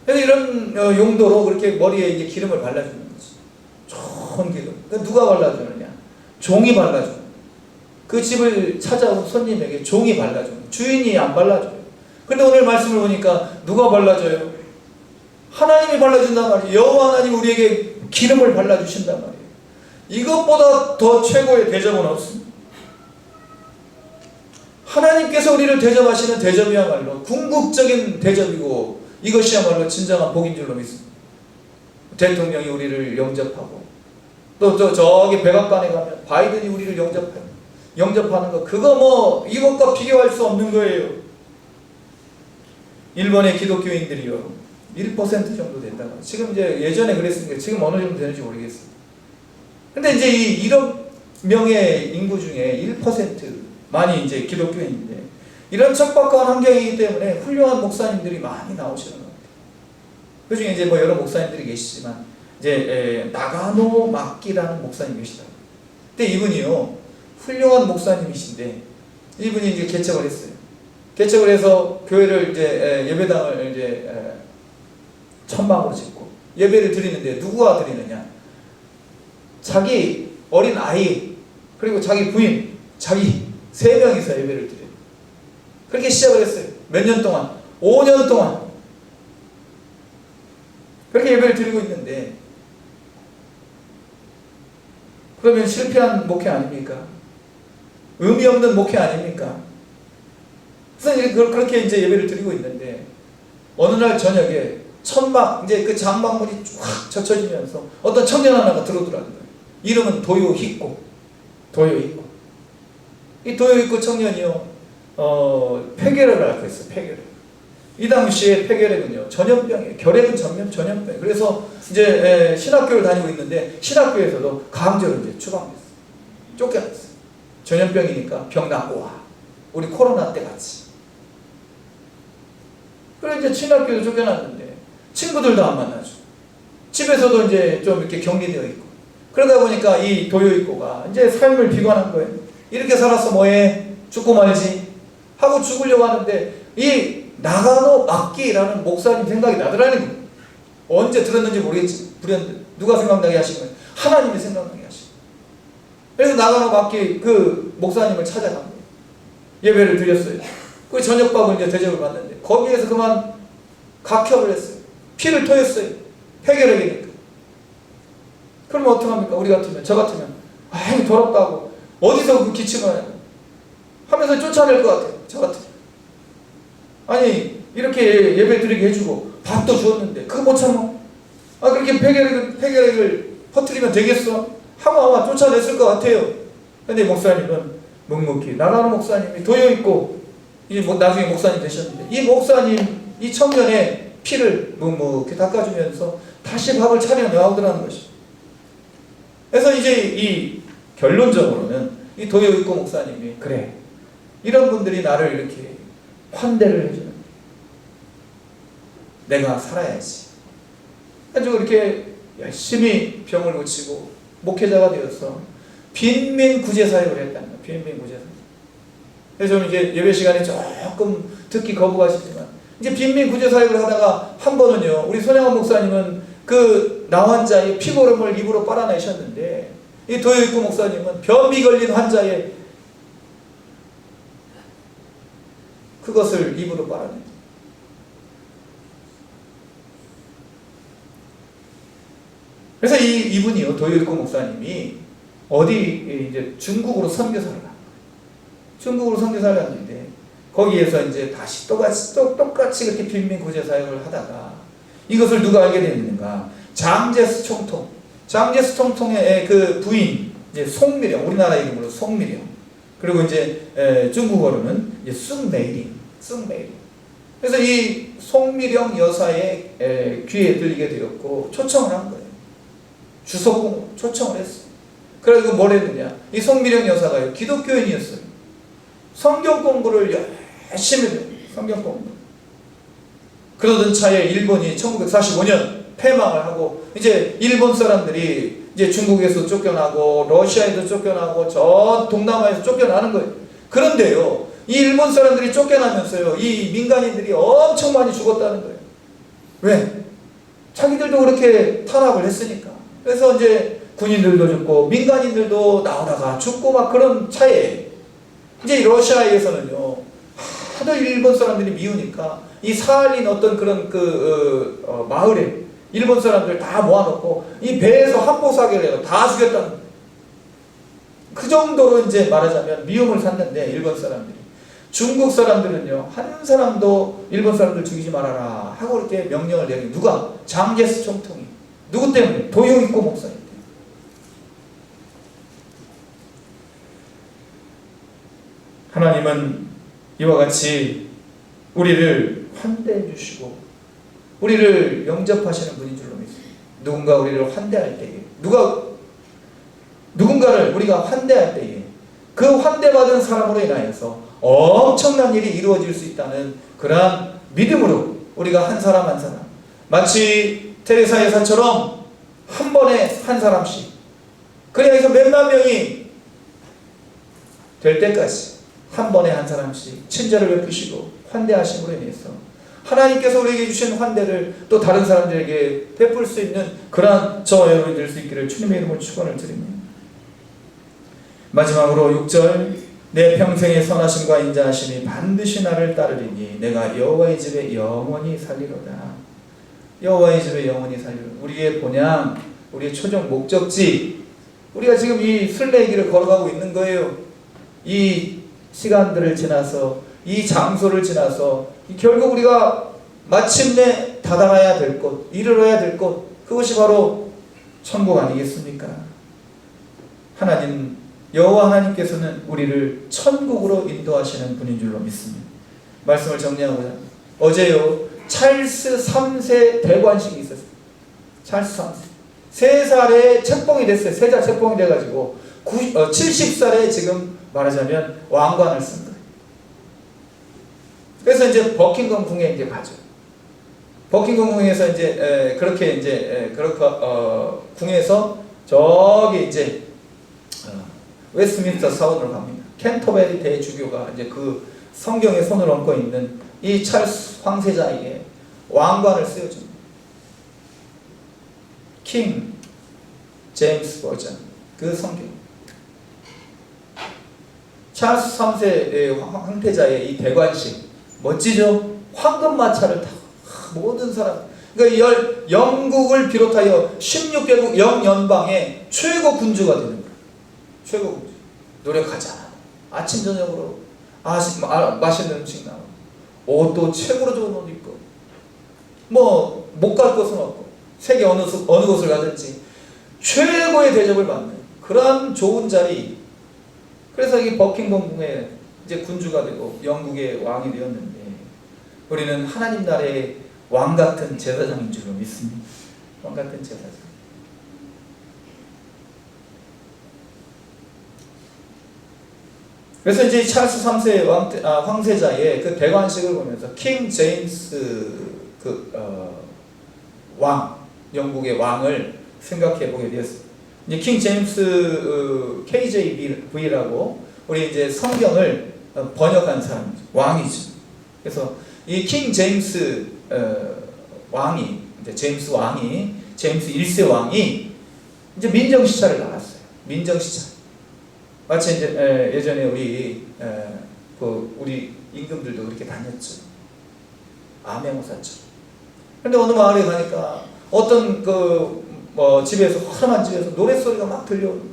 그래서 이런 용도로 그렇게 머리에 이제 기름을 발라주는 거죠. 좋은 기름. 누가 발라주느냐? 종이 발라줘요. 그 집을 찾아온 손님에게 종이 발라줘요. 주인이 안 발라줘요. 근데 오늘 말씀을 보니까 누가 발라줘요? 하나님이 발라준단 말이에요. 여호와 하나님 우리에게 기름을 발라주신단 말이에요. 이것보다 더 최고의 대접은 없습니다. 하나님께서 우리를 대접하시는 대접이야말로 궁극적인 대접이고 이것이야말로 진정한 복인 줄로 믿습니다. 대통령이 우리를 영접하고 또 저기 백악관에 가면 바이든이 우리를 영접하는 거, 그거 뭐 이것과 비교할 수 없는 거예요. 일본의 기독교인들이요 1% 정도 된다고. 지금 이제 예전에 그랬으니까 지금 어느 정도 되는지 모르겠어요. 근데 이제 이 1억 명의 인구 중에 1%만이 이제 기독교인인데 이런 척박한 환경이기 때문에 훌륭한 목사님들이 많이 나오시는 것 같아요. 그 중에 이제 뭐 여러 목사님들이 계시지만 이제 나가노 막기라는 목사님 계시더라고요. 근데 이분이요 훌륭한 목사님이신데 이분이 이제 개척을 했어요. 개척을 해서 교회를 이제 예배당을 이제 천막으로 짓고 예배를 드리는데 누구가 드리느냐? 자기 어린 아이 그리고 자기 부인 자기 3명이서 예배를 드려요. 그렇게 시작을 했어요. 몇 년 동안? 5년 동안 그렇게 예배를 드리고 있는데 그러면 실패한 목회 아닙니까? 의미 없는 목회 아닙니까? 그래서 그렇게 이제 예배를 드리고 있는데 어느 날 저녁에 천막 이제 그 장막문이 쫙 젖혀지면서 어떤 청년 하나가 들어오더라는 거예요. 이름은 도요히코. 이 도요히코 청년이요 폐결핵을 앓고 있어요. 폐결핵. 이 당시에 폐결핵은요 전염병이에요. 결핵은 전염병이에요. 그래서 이제 신학교를 다니고 있는데 신학교에서도 강제로 이제 추방됐어요. 쫓겨났어요. 전염병이니까 병 낫고 와. 우리 코로나 때 같이. 그래 이제 신학교도 쫓겨났는데 친구들도 안 만나죠. 집에서도 이제 좀 이렇게 격리되어 있고. 그러다 보니까 이 도요히코가 이제 삶을 비관한 거예요. 이렇게 살아서 뭐해? 죽고 말지 하고 죽으려고 하는데 이 나가노 막기라는 목사님 생각이 나더라는 거예요. 언제 들었는지 모르겠지. 불현듯 누가 생각나게 하신 거예요? 하나님이 생각나게 하신 거예요. 그래서 나가노 막기 그 목사님을 찾아간 거예요. 예배를 드렸어요. 그 저녁밥을 이제 대접을 받는데 거기에서 그만 각혈을 했어요. 피를 토했어요. 폐결핵이니까. 그러면 어떡합니까? 우리 같으면, 저 같으면, 아이, 더럽다고. 어디서 그 기침을 하냐고. 하면서 쫓아낼 것 같아요. 저 같아요. 아니 이렇게 예배 드리게 해주고 밥도 주었는데 그거 못 참아? 그렇게 폐결핵을 퍼뜨리면 되겠어? 하고 아마 쫓아냈을 것 같아요. 근데 목사님은 묵묵히, 나라는 목사님이 도여있고 이제 나중에 목사님 되셨는데 이 목사님, 이 청년의 피를 묵묵히 닦아주면서 다시 밥을 차려 나오더라는 것이죠. 그래서 이제 이 결론적으로는 이 도여있고 목사님이 그래, 이런 분들이 나를 이렇게 환대를 해주는, 내가 살아야지. 아주 이렇게 열심히 병을 고치고 목회자가 되어서 빈민 구제 사역을 했다는 거예요. 빈민 구제 사역. 그래서 저는 이제 예배 시간에 조금 듣기 거부가시지만 이제 빈민 구제 사역을 하다가 한 번은요, 우리 손양원 목사님은 그 나환자의 피고름을 입으로 빨아내셨는데 이 도여있고 목사님은 변비 걸린 환자의 그것을 입으로 빨아내요. 그래서 이분이요, 도여있고 목사님이 어디 이제 중국으로 선교사를 간 거예요. 중국으로 선교사를 갔는데 거기에서 이제 다시 똑같이 그렇게 빈민 구제 사역을 하다가 이것을 누가 알게 됐는가? 장제스 총통, 장제스 총통의 그 부인 이제 송미령, 우리나라 이름으로 송미령, 그리고 이제 중국어로는 이제 숭메이링. 그래서 이 송미령 여사의 귀에 들리게 되었고 초청을 한 거예요. 주석공으로 초청을 했어요. 그래서 뭘 했느냐? 이 송미령 여사가 기독교인이었어요. 성경 공부를 열심히 해요. 성경 공부. 그러던 차에 일본이 1945년 패망을 하고 이제 일본 사람들이 이제 중국에서 쫓겨나고 러시아에도 쫓겨나고 전 동남아에서 쫓겨나는 거예요. 그런데요, 이 일본 사람들이 쫓겨나면서요, 이 민간인들이 엄청 많이 죽었다는 거예요. 왜? 자기들도 그렇게 탄압을 했으니까. 그래서 이제 군인들도 죽고 민간인들도 나오다가 죽고 막 그런 차에 이제 러시아에서는요, 하도 일본 사람들이 미우니까 이 사할린 어떤 그런 마을에 일본 사람들 다 모아놓고 이 배에서 함포사기를 해서 다 죽였다는 거예요. 그 정도로 이제 말하자면 미움을 샀는데 일본 사람들이, 중국 사람들은요, 한 사람도 일본 사람들 죽이지 말아라 하고 이렇게 명령을 내린 누가? 장제스 총통이. 누구 때문에? 도여있고 목사님 때문에. 하나님은 이와 같이 우리를 환대해 주시고 우리를 영접하시는 분인 줄로 믿습니다. 누군가 우리를 환대할 때에, 누군가를 우리가 환대할 때에 그 환대받은 사람으로 인하여서 엄청난 일이 이루어질 수 있다는 그러한 믿음으로 우리가 한 사람 한 사람, 마치 테레사 여사처럼 한 번에 한 사람씩, 그래서 몇만 명이 될 때까지 한 번에 한 사람씩 친절을 베푸시고 환대하심으로 인해서 하나님께서 우리에게 주신 환대를 또 다른 사람들에게 베풀 수 있는 그러한 저와 여러분이 될 수 있기를 주님의 이름으로 축원을 드립니다. 마지막으로 6절, 내 평생의 선하심과 인자하심이 반드시 나를 따르리니 내가 여호와의 집에 영원히 살리로다. 여호와의 집에 영원히 살리로다. 우리의 본향, 우리의 최종 목적지, 우리가 지금 이 순례의 길을 걸어가고 있는 거예요. 이 시간들을 지나서, 이 장소를 지나서 결국 우리가 마침내 다다라야 될 곳, 이르러야 될 곳, 그것이 바로 천국 아니겠습니까? 하나님, 여호와 하나님께서는 우리를 천국으로 인도하시는 분인 줄로 믿습니다. 말씀을 정리하고자 합니다. 어제요, 찰스 3세 대관식이 있었어요. 찰스 3세. 3살에 책봉이 됐어요. 세자 책봉이 돼가지고 70살에 지금 말하자면 왕관을 쓴 거예요. 그래서 이제 버킹엄 궁에 이제 가죠. 버킹엄 궁에서 이제 그렇게 이제 궁에서 저기 이제 웨스트민스터 사원으로 갑니다. 캔터베리 대주교가 이제 그 성경에 손을 얹고 있는 이 찰스 황세자에게 왕관을 쓰여줍니다. 킹 제임스 버전, 그 성경. 찰스 3세 황태자의 이 대관식 멋지죠? 황금마차를 타고 모든 사람, 그러니까 영국을 비롯하여 16개국 영연방의 최고 군주가 되는 거예요. 최고 군주. 노력하자. 아침 저녁으로 맛있는 음식 나오고, 옷도 최고로 좋은 옷 입고, 뭐 못 갈 곳은 없고, 세계 어느 곳을 가든지 최고의 대접을 받는 그런 좋은 자리. 그래서 이 버킹엄 궁에 이제 군주가 되고 영국의 왕이 되었는데, 우리는 하나님 나라의 왕 같은 제사장인 줄로 믿습니다. 왕 같은 제사장. 그래서 이제 찰스 3세 황세자의 그 대관식을 보면서 킹 제임스 왕, 영국의 왕을 생각해 보게 되었습니다. 이제 킹 제임스 KJV라고 우리 이제 성경을 번역한 사람이죠. 왕이죠. 그래서 이 킹 제임스 왕이, 이제 제임스 1세 왕이 이제 민정시차를 나갔어요. 민정시차. 마치 이제 예전에 우리 임금들도 그렇게 다녔죠. 암행어사죠. 근데 어느 마을에 가니까 어떤 집에서, 허름한 집에서 노랫소리가 막 들려오는 거예요.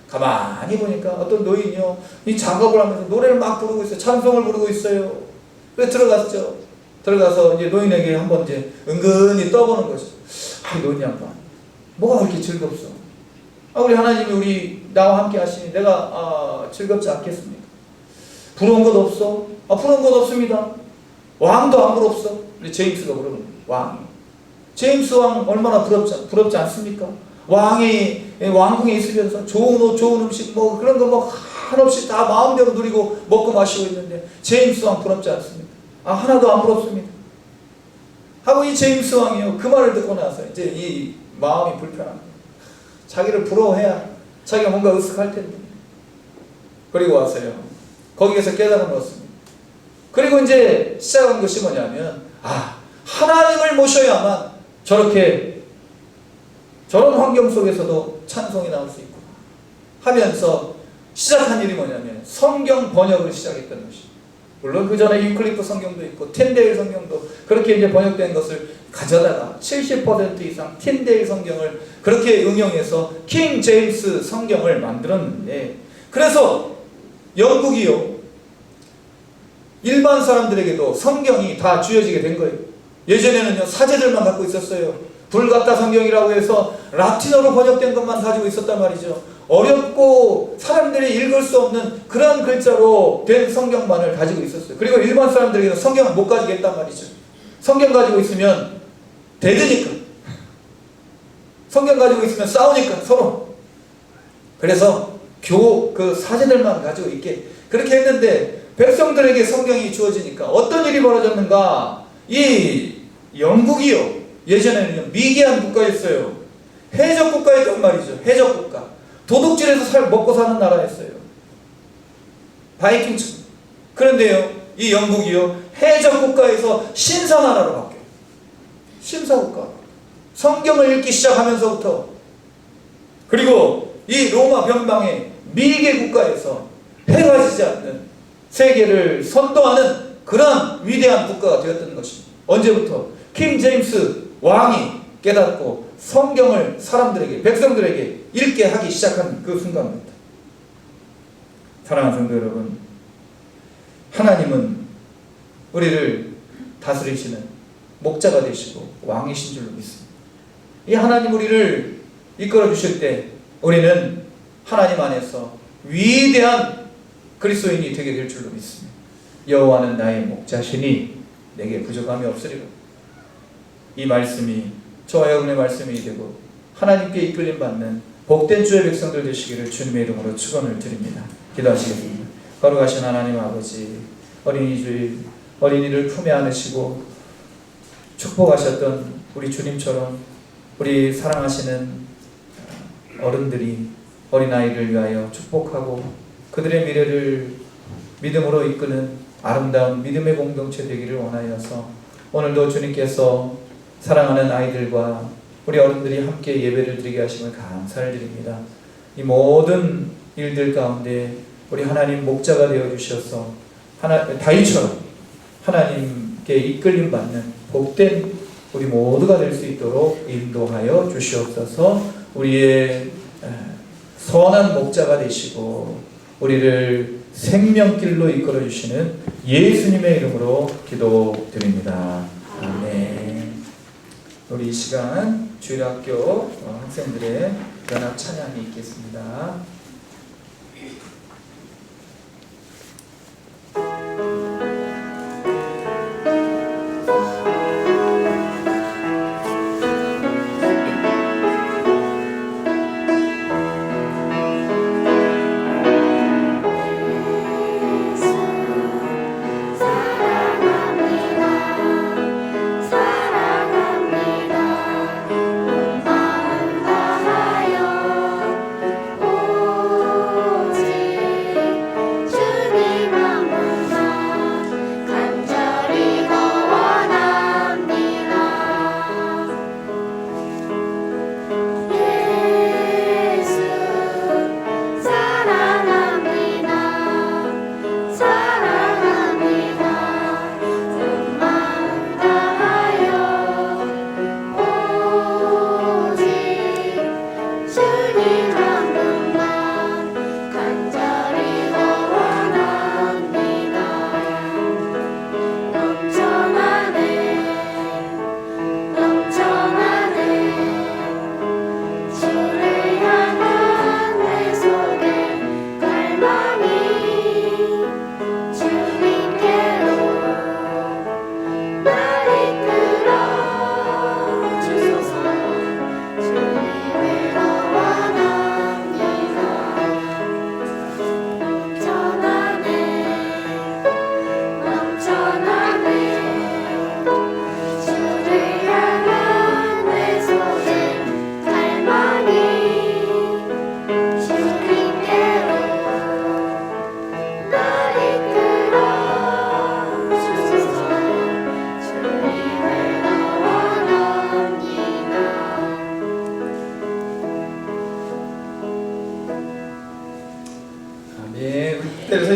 가만히 보니까 어떤 노인이요, 이 작업을 하면서 노래를 막 부르고 있어요. 찬송을 부르고 있어요. 그래서 들어갔죠. 들어가서 이제 노인에게 한번 이제 은근히 떠보는 거죠. 이 노인 양반, 뭐가 그렇게 즐겁소? 우리 하나님이 나와 함께 하시니 내가 즐겁지 않겠습니까? 부러운 것 없어? 부러운 것 없습니다. 왕도 안 부럽소? 제임스가 부르는 거예요. 왕이. 제임스 왕 얼마나 부럽지 않습니까? 왕궁에 있으면서 좋은 옷, 좋은 음식, 뭐 그런 거 한없이 다 마음대로 누리고 먹고 마시고 있는데 제임스 왕 부럽지 않습니까? 하나도 안 부럽습니다. 하고 이 제임스 왕이요, 그 말을 듣고 나서 이제 이 마음이 불편합니다. 자기를 부러워해야 자기가 뭔가 으쓱할 텐데. 그리고 와서요, 거기에서 깨달음을 얻습니다. 그리고 이제 시작한 것이 뭐냐면, 하나님을 모셔야만 저런 환경 속에서도 찬송이 나올 수 있구나 하면서 시작한 일이 뭐냐면 성경 번역을 시작했던 것입니다. 물론 그 전에 유클리프 성경도 있고 틴데일 성경도 그렇게 이제 번역된 것을 가져다가 70% 이상 틴데일 성경을 그렇게 응용해서 킹 제임스 성경을 만들었는데, 그래서 영국이요, 일반 사람들에게도 성경이 다 쥐어지게 된 거예요. 예전에는요, 사제들만 갖고 있었어요. 불가타 성경이라고 해서 라틴어로 번역된 것만 가지고 있었단 말이죠. 어렵고 사람들이 읽을 수 없는 그런 글자로 된 성경만을 가지고 있었어요. 그리고 일반 사람들에게는 성경을 못 가지겠단 말이죠. 성경 가지고 있으면 대드니까, 성경 가지고 있으면 싸우니까 서로. 그래서 그 사제들만 가지고 있게 그렇게 했는데, 백성들에게 성경이 주어지니까 어떤 일이 벌어졌는가? 이 영국이요, 예전에는 미개한 국가였어요. 해적 국가였단 말이죠. 해적 국가. 도둑질해서 먹고 사는 나라였어요. 바이킹처럼. 그런데요, 이 영국이요, 해적 국가에서 신사 나라로 바뀌어요. 신사 국가. 성경을 읽기 시작하면서부터. 그리고 이 로마 변방의 미개 국가에서 해가 지지 않는 세계를 선도하는 그런 위대한 국가가 되었던 것입니다. 언제부터? 킹 제임스 왕이 깨닫고 성경을 사람들에게, 백성들에게 읽게 하기 시작한 그 순간부터. 사랑하는 성도 여러분, 하나님은 우리를 다스리시는 목자가 되시고 왕이신 줄로 믿습니다. 이 하나님 우리를 이끌어 주실 때 우리는 하나님 안에서 위대한 그리스도인이 되게 될 줄로 믿습니다. 여호와는 나의 목자시니 내게 부족함이 없으리라. 이 말씀이 저와 여러분의 말씀이 되고 하나님께 이끌림 받는 복된 주의 백성들 되시기를 주님의 이름으로 축원을 드립니다. 기도하시겠습니다. 거룩하신 하나님 아버지, 어린이 주일 어린이를 품에 안으시고 축복하셨던 우리 주님처럼 우리 사랑하시는 어른들이 어린아이를 위하여 축복하고 그들의 미래를 믿음으로 이끄는 아름다운 믿음의 공동체 되기를 원하여서 오늘도 주님께서 사랑하는 아이들과 우리 어른들이 함께 예배를 드리게 하심을 감사를 드립니다. 이 모든 일들 가운데 우리 하나님 목자가 되어 주셔서 다윗처럼 하나님께 이끌림 받는 복된 우리 모두가 될 수 있도록 인도하여 주시옵소서. 우리의 선한 목자가 되시고 우리를 생명길로 이끌어 주시는 예수님의 이름으로 기도드립니다. 아멘. 우리 이 시간 주일학교 학생들의 연합 찬양이 있겠습니다.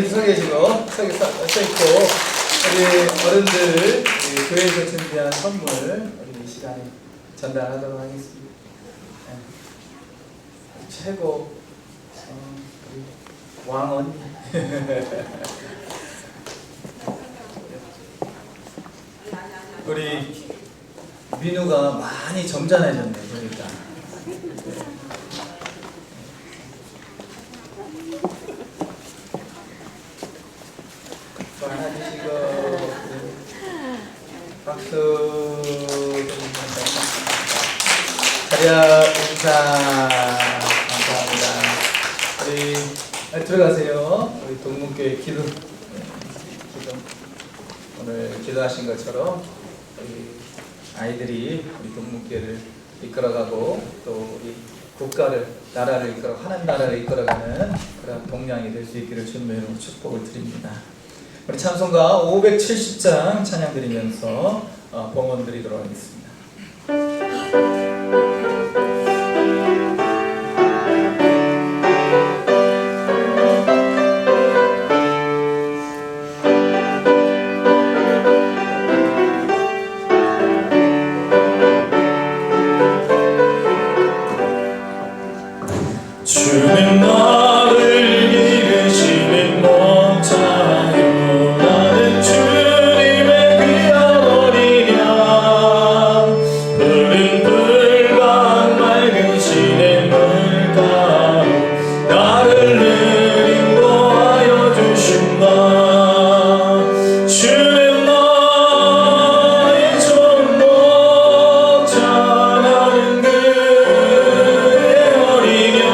서 계시고 서 있고 우리 어른들 교회에서 준비한 선물 우리 이 시간에 전달하도록 하겠습니다. 최고 우리 왕언니 우리 민우가 많이 점잖해졌네 보니까. 안아주시고 박수 자리야 인사 감사합니다. 우리 들어가세요. 우리 동문교회 기도 오늘 기도하신 것처럼 우리 아이들이 우리 동문교회를 이끌어가고 또 우리 국가를 나라를 이끌어 하나님 나라를 이끌어가는 그런 동량이 될 수 있기를 주님의 이름으로 축복을 드립니다. 우리 찬송가 570장 찬양 드리면서 봉헌 드리도록 하겠습니다. 주는 나를 기르시는 목자요 나는 주님의 귀한 어린 양 푸른 풀과 맑은 시냇 물가로 나를 늘 인도하여 주신다. 주는 나의 좋은 목자 나는 그의 어린 양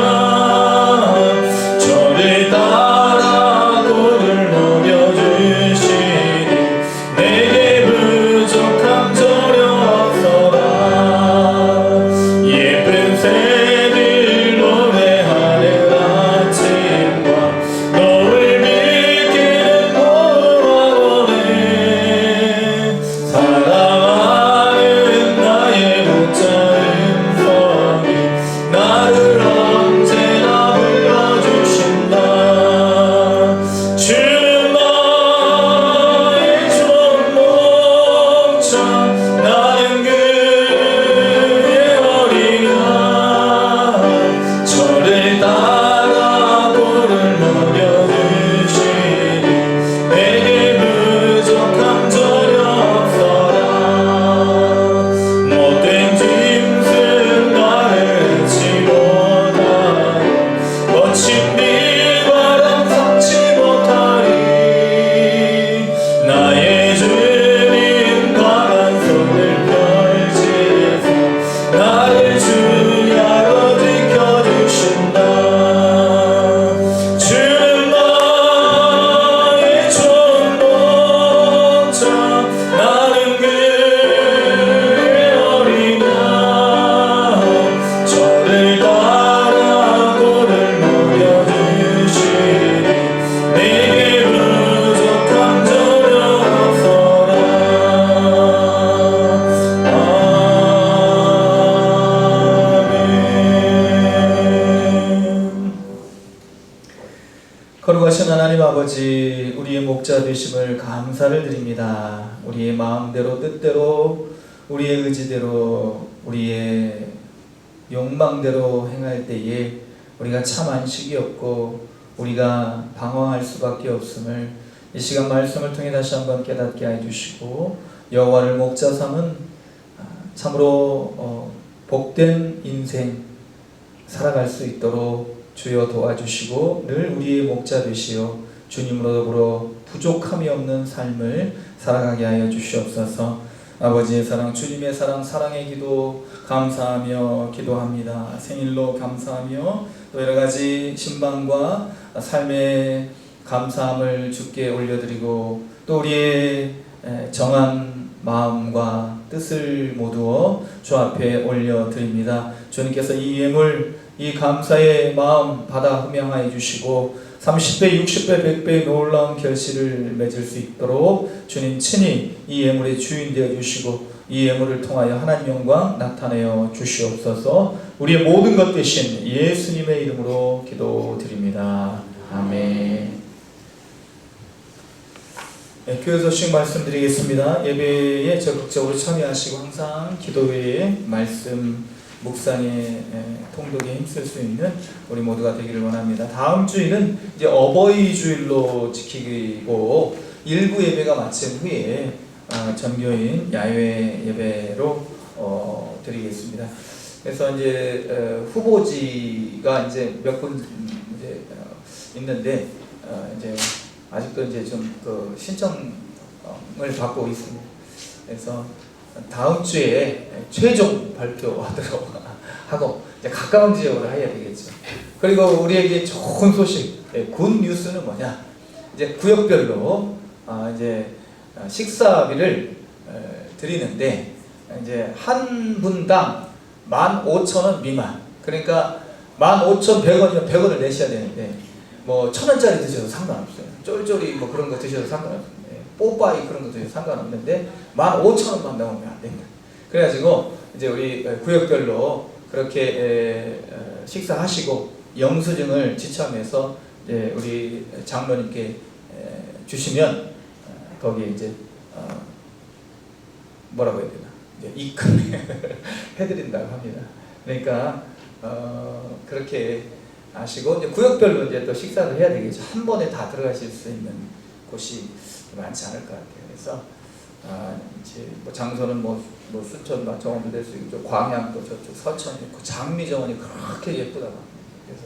밀바람 삼지 못하리. 나의 주님 강한 손을 펼치셔서 나를 주야로 지켜주신다. 주는 나의 좋은 목자, 나는 그의 어린 양. 저를 따라 꼴을 먹여주시니 내게 부족함 전혀 없어라. 아멘. 거룩하신 하나님 아버지, 우리의 목자 되심을 감사를 드립니다. 우리의 마음대로 뜻대로 우리의 의지대로 우리의 욕망대로 행할 때에 우리가 참 안식이 없고 우리가 방황할 수밖에 없음을 이 시간 말씀을 통해 다시 한번 깨닫게 해주시고, 여호와를 목자 삼은 참으로 복된 인생 살아갈 수 있도록 주여 도와주시고, 늘 우리의 목자 되시어 주님으로 더불어 부족함이 없는 삶을 살아가게 하여 주시옵소서. 아버지의 사랑, 주님의 사랑, 사랑의 기도 감사하며 기도합니다. 생일로 감사하며 또 여러가지 신방과 삶의 감사함을 주께 올려드리고, 또 우리의 정한 마음과 뜻을 모두어 주 앞에 올려드립니다. 주님께서 이 예물, 이 감사의 마음 받아 흠양하여 주시고 30배, 60배, 100배의 놀라운 결실을 맺을 수 있도록 주님 친히 이 예물의 주인 되어 주시고, 이 예물을 통하여 하나님 영광 나타내어 주시옵소서. 우리의 모든 것 되신 예수님의 이름으로 기도드립니다. 아멘. 네, 교회 소식 말씀드리겠습니다. 예배에 적극적으로 참여하시고 항상 기도회에 말씀 묵상에 통독에 힘쓸 수 있는 우리 모두가 되기를 원합니다. 다음 주일은 이제 어버이 주일로 지키고 일부 예배가 마친 후에 전교인 야외 예배로 드리겠습니다. 그래서 이제 후보지가 이제 몇 분 이제 있는데 이제 아직도 이제 좀 그 신청을 받고 있습니다. 그래서 다음 주에 최종 발표하도록 하고 이제 가까운 지역으로 해야 되겠죠. 그리고 우리에게 좋은 소식, 굿 뉴스는 뭐냐? 이제 구역별로 이제 식사비를 드리는데, 이제 한 분당 15,000원 미만, 그러니까 15,100원이면 100원을 내셔야 되는데, 뭐 1,000원짜리 드셔도 상관없어요. 쫄쫄이 뭐 그런 거 드셔도 상관없어요. 뽀빠이 그런 거 드셔도 상관없는데 15,000원만 나오면 안 됩니다. 그래가지고 이제 우리 구역별로 그렇게 식사하시고 영수증을 지참해서 우리 장로님께 주시면 거기에 이제 뭐라고 해야 되나, 이제 입금 해드린다고 합니다. 그러니까 그렇게 아시고 이제 구역별로 이제 또 식사를 해야 되겠죠. 한 번에 다 들어가실 수 있는 곳이 많지 않을 것 같아요. 그래서 이제 뭐 장소는 뭐 순천 정원도 될 수 있고, 광양도 저쪽 서천이 있고, 장미 정원이 그렇게 예쁘다고 합니다. 그래서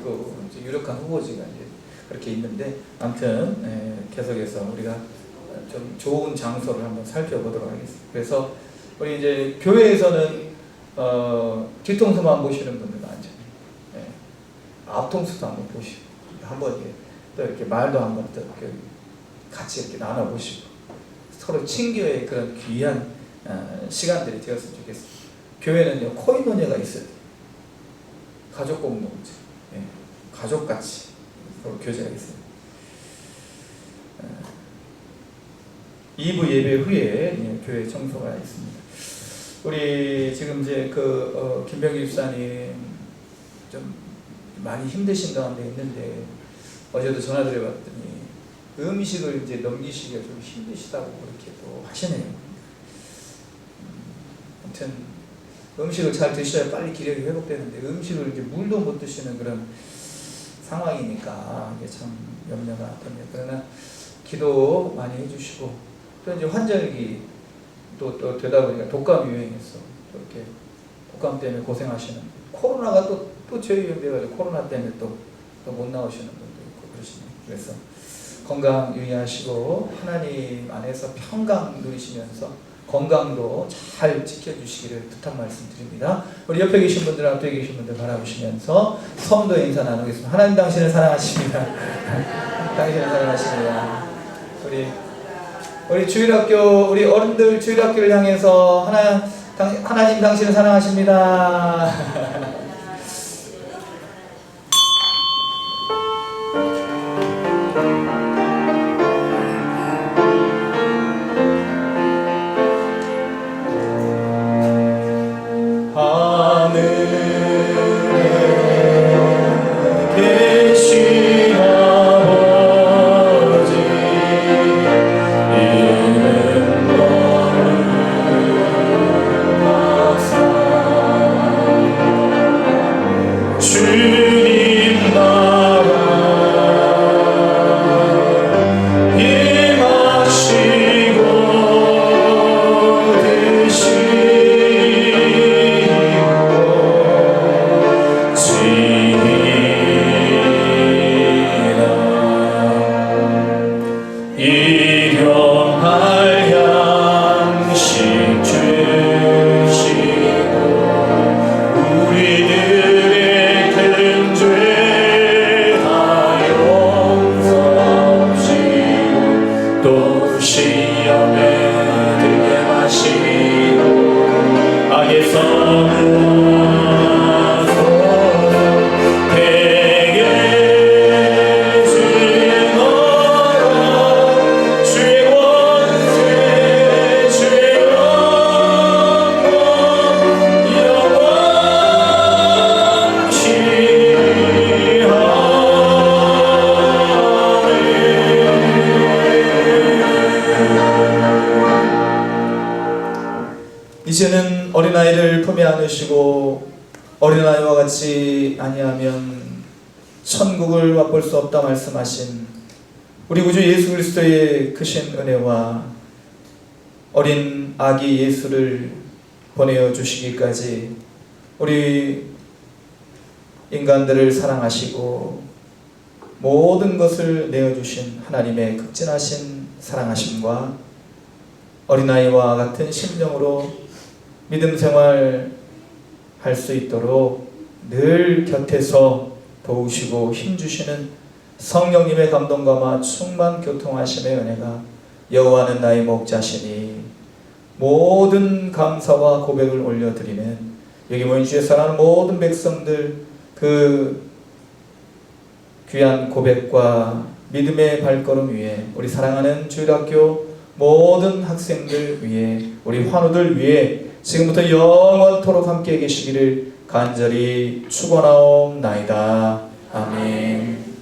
그 이제 유력한 후보지가 이제 그렇게 있는데, 아무튼 계속해서 우리가 좀 좋은 장소를 한번 살펴보도록 하겠습니다. 그래서 우리 이제 교회에서는 뒤통수만 보시는 분들 많죠. 앞통수도 한번 보시고, 한번 또 이렇게 말도 한번 또 같이 이렇게 나눠보시고, 서로 친교의 그런 귀한 시간들이 되었으면 좋겠습니다. 교회는요, 코이노니아가 있어야 돼요. 가족 공동체, 가족같이 서로 교제가 있어요. 2부 예배 후에 교회 청소가 있습니다. 우리 지금 이제 김병기 집사님 좀 많이 힘드신 가운데 있는데, 어제도 전화드려봤더니 음식을 이제 넘기시기가 좀 힘드시다고 그렇게 또 하시네요. 아무튼 음식을 잘 드셔야 빨리 기력이 회복되는데, 음식을 이제 물도 못 드시는 그런 상황이니까 이게 참 염려가 됩니다. 그러나 기도 많이 해주시고, 또 이제 환절기 또 되다 보니까 독감 유행했어. 또 이렇게 독감 때문에 고생하시는, 코로나가 또 재유행돼가지고 코로나 때문에 또 또 못 나오시는 분도 있고 그러시네요. 그래서 건강 유의하시고 하나님 안에서 평강 누리시면서 건강도 잘 지켜주시기를 부탁 말씀드립니다. 우리 옆에 계신 분들, 앞에 계신 분들 바라보시면서 성도 인사 나누겠습니다. 하나님 당신을 사랑하십니다. 당신을 사랑하십니다. 우리 주일학교, 우리 어른들 주일학교를 향해서 하나님 당신을 사랑하십니다. 이제는 어린아이를 품에 안으시고 어린아이와 같이 아니하면 천국을 맛볼 수 없다 말씀하신 우리 구주 예수 그리스도의 크신 은혜와 어린 아기 예수를 보내어 주시기까지 우리 인간들을 사랑하시고 모든 것을 내어주신 하나님의 극진하신 사랑하심과 어린아이와 같은 심령으로 믿음 생활 할 수 있도록 늘 곁에서 도우시고 힘주시는 성령님의 감동과 충만 교통하심의 은혜가 여호와는 나의 목자시니 모든 감사와 고백을 올려드리는 여기 모인 주에 사랑하는 모든 백성들 그 귀한 고백과 믿음의 발걸음 위에 우리 사랑하는 주일학교 모든 학생들 위에 우리 환우들 위에 지금부터 영원토록 함께 계시기를 간절히 축원하옵나이다. 아멘.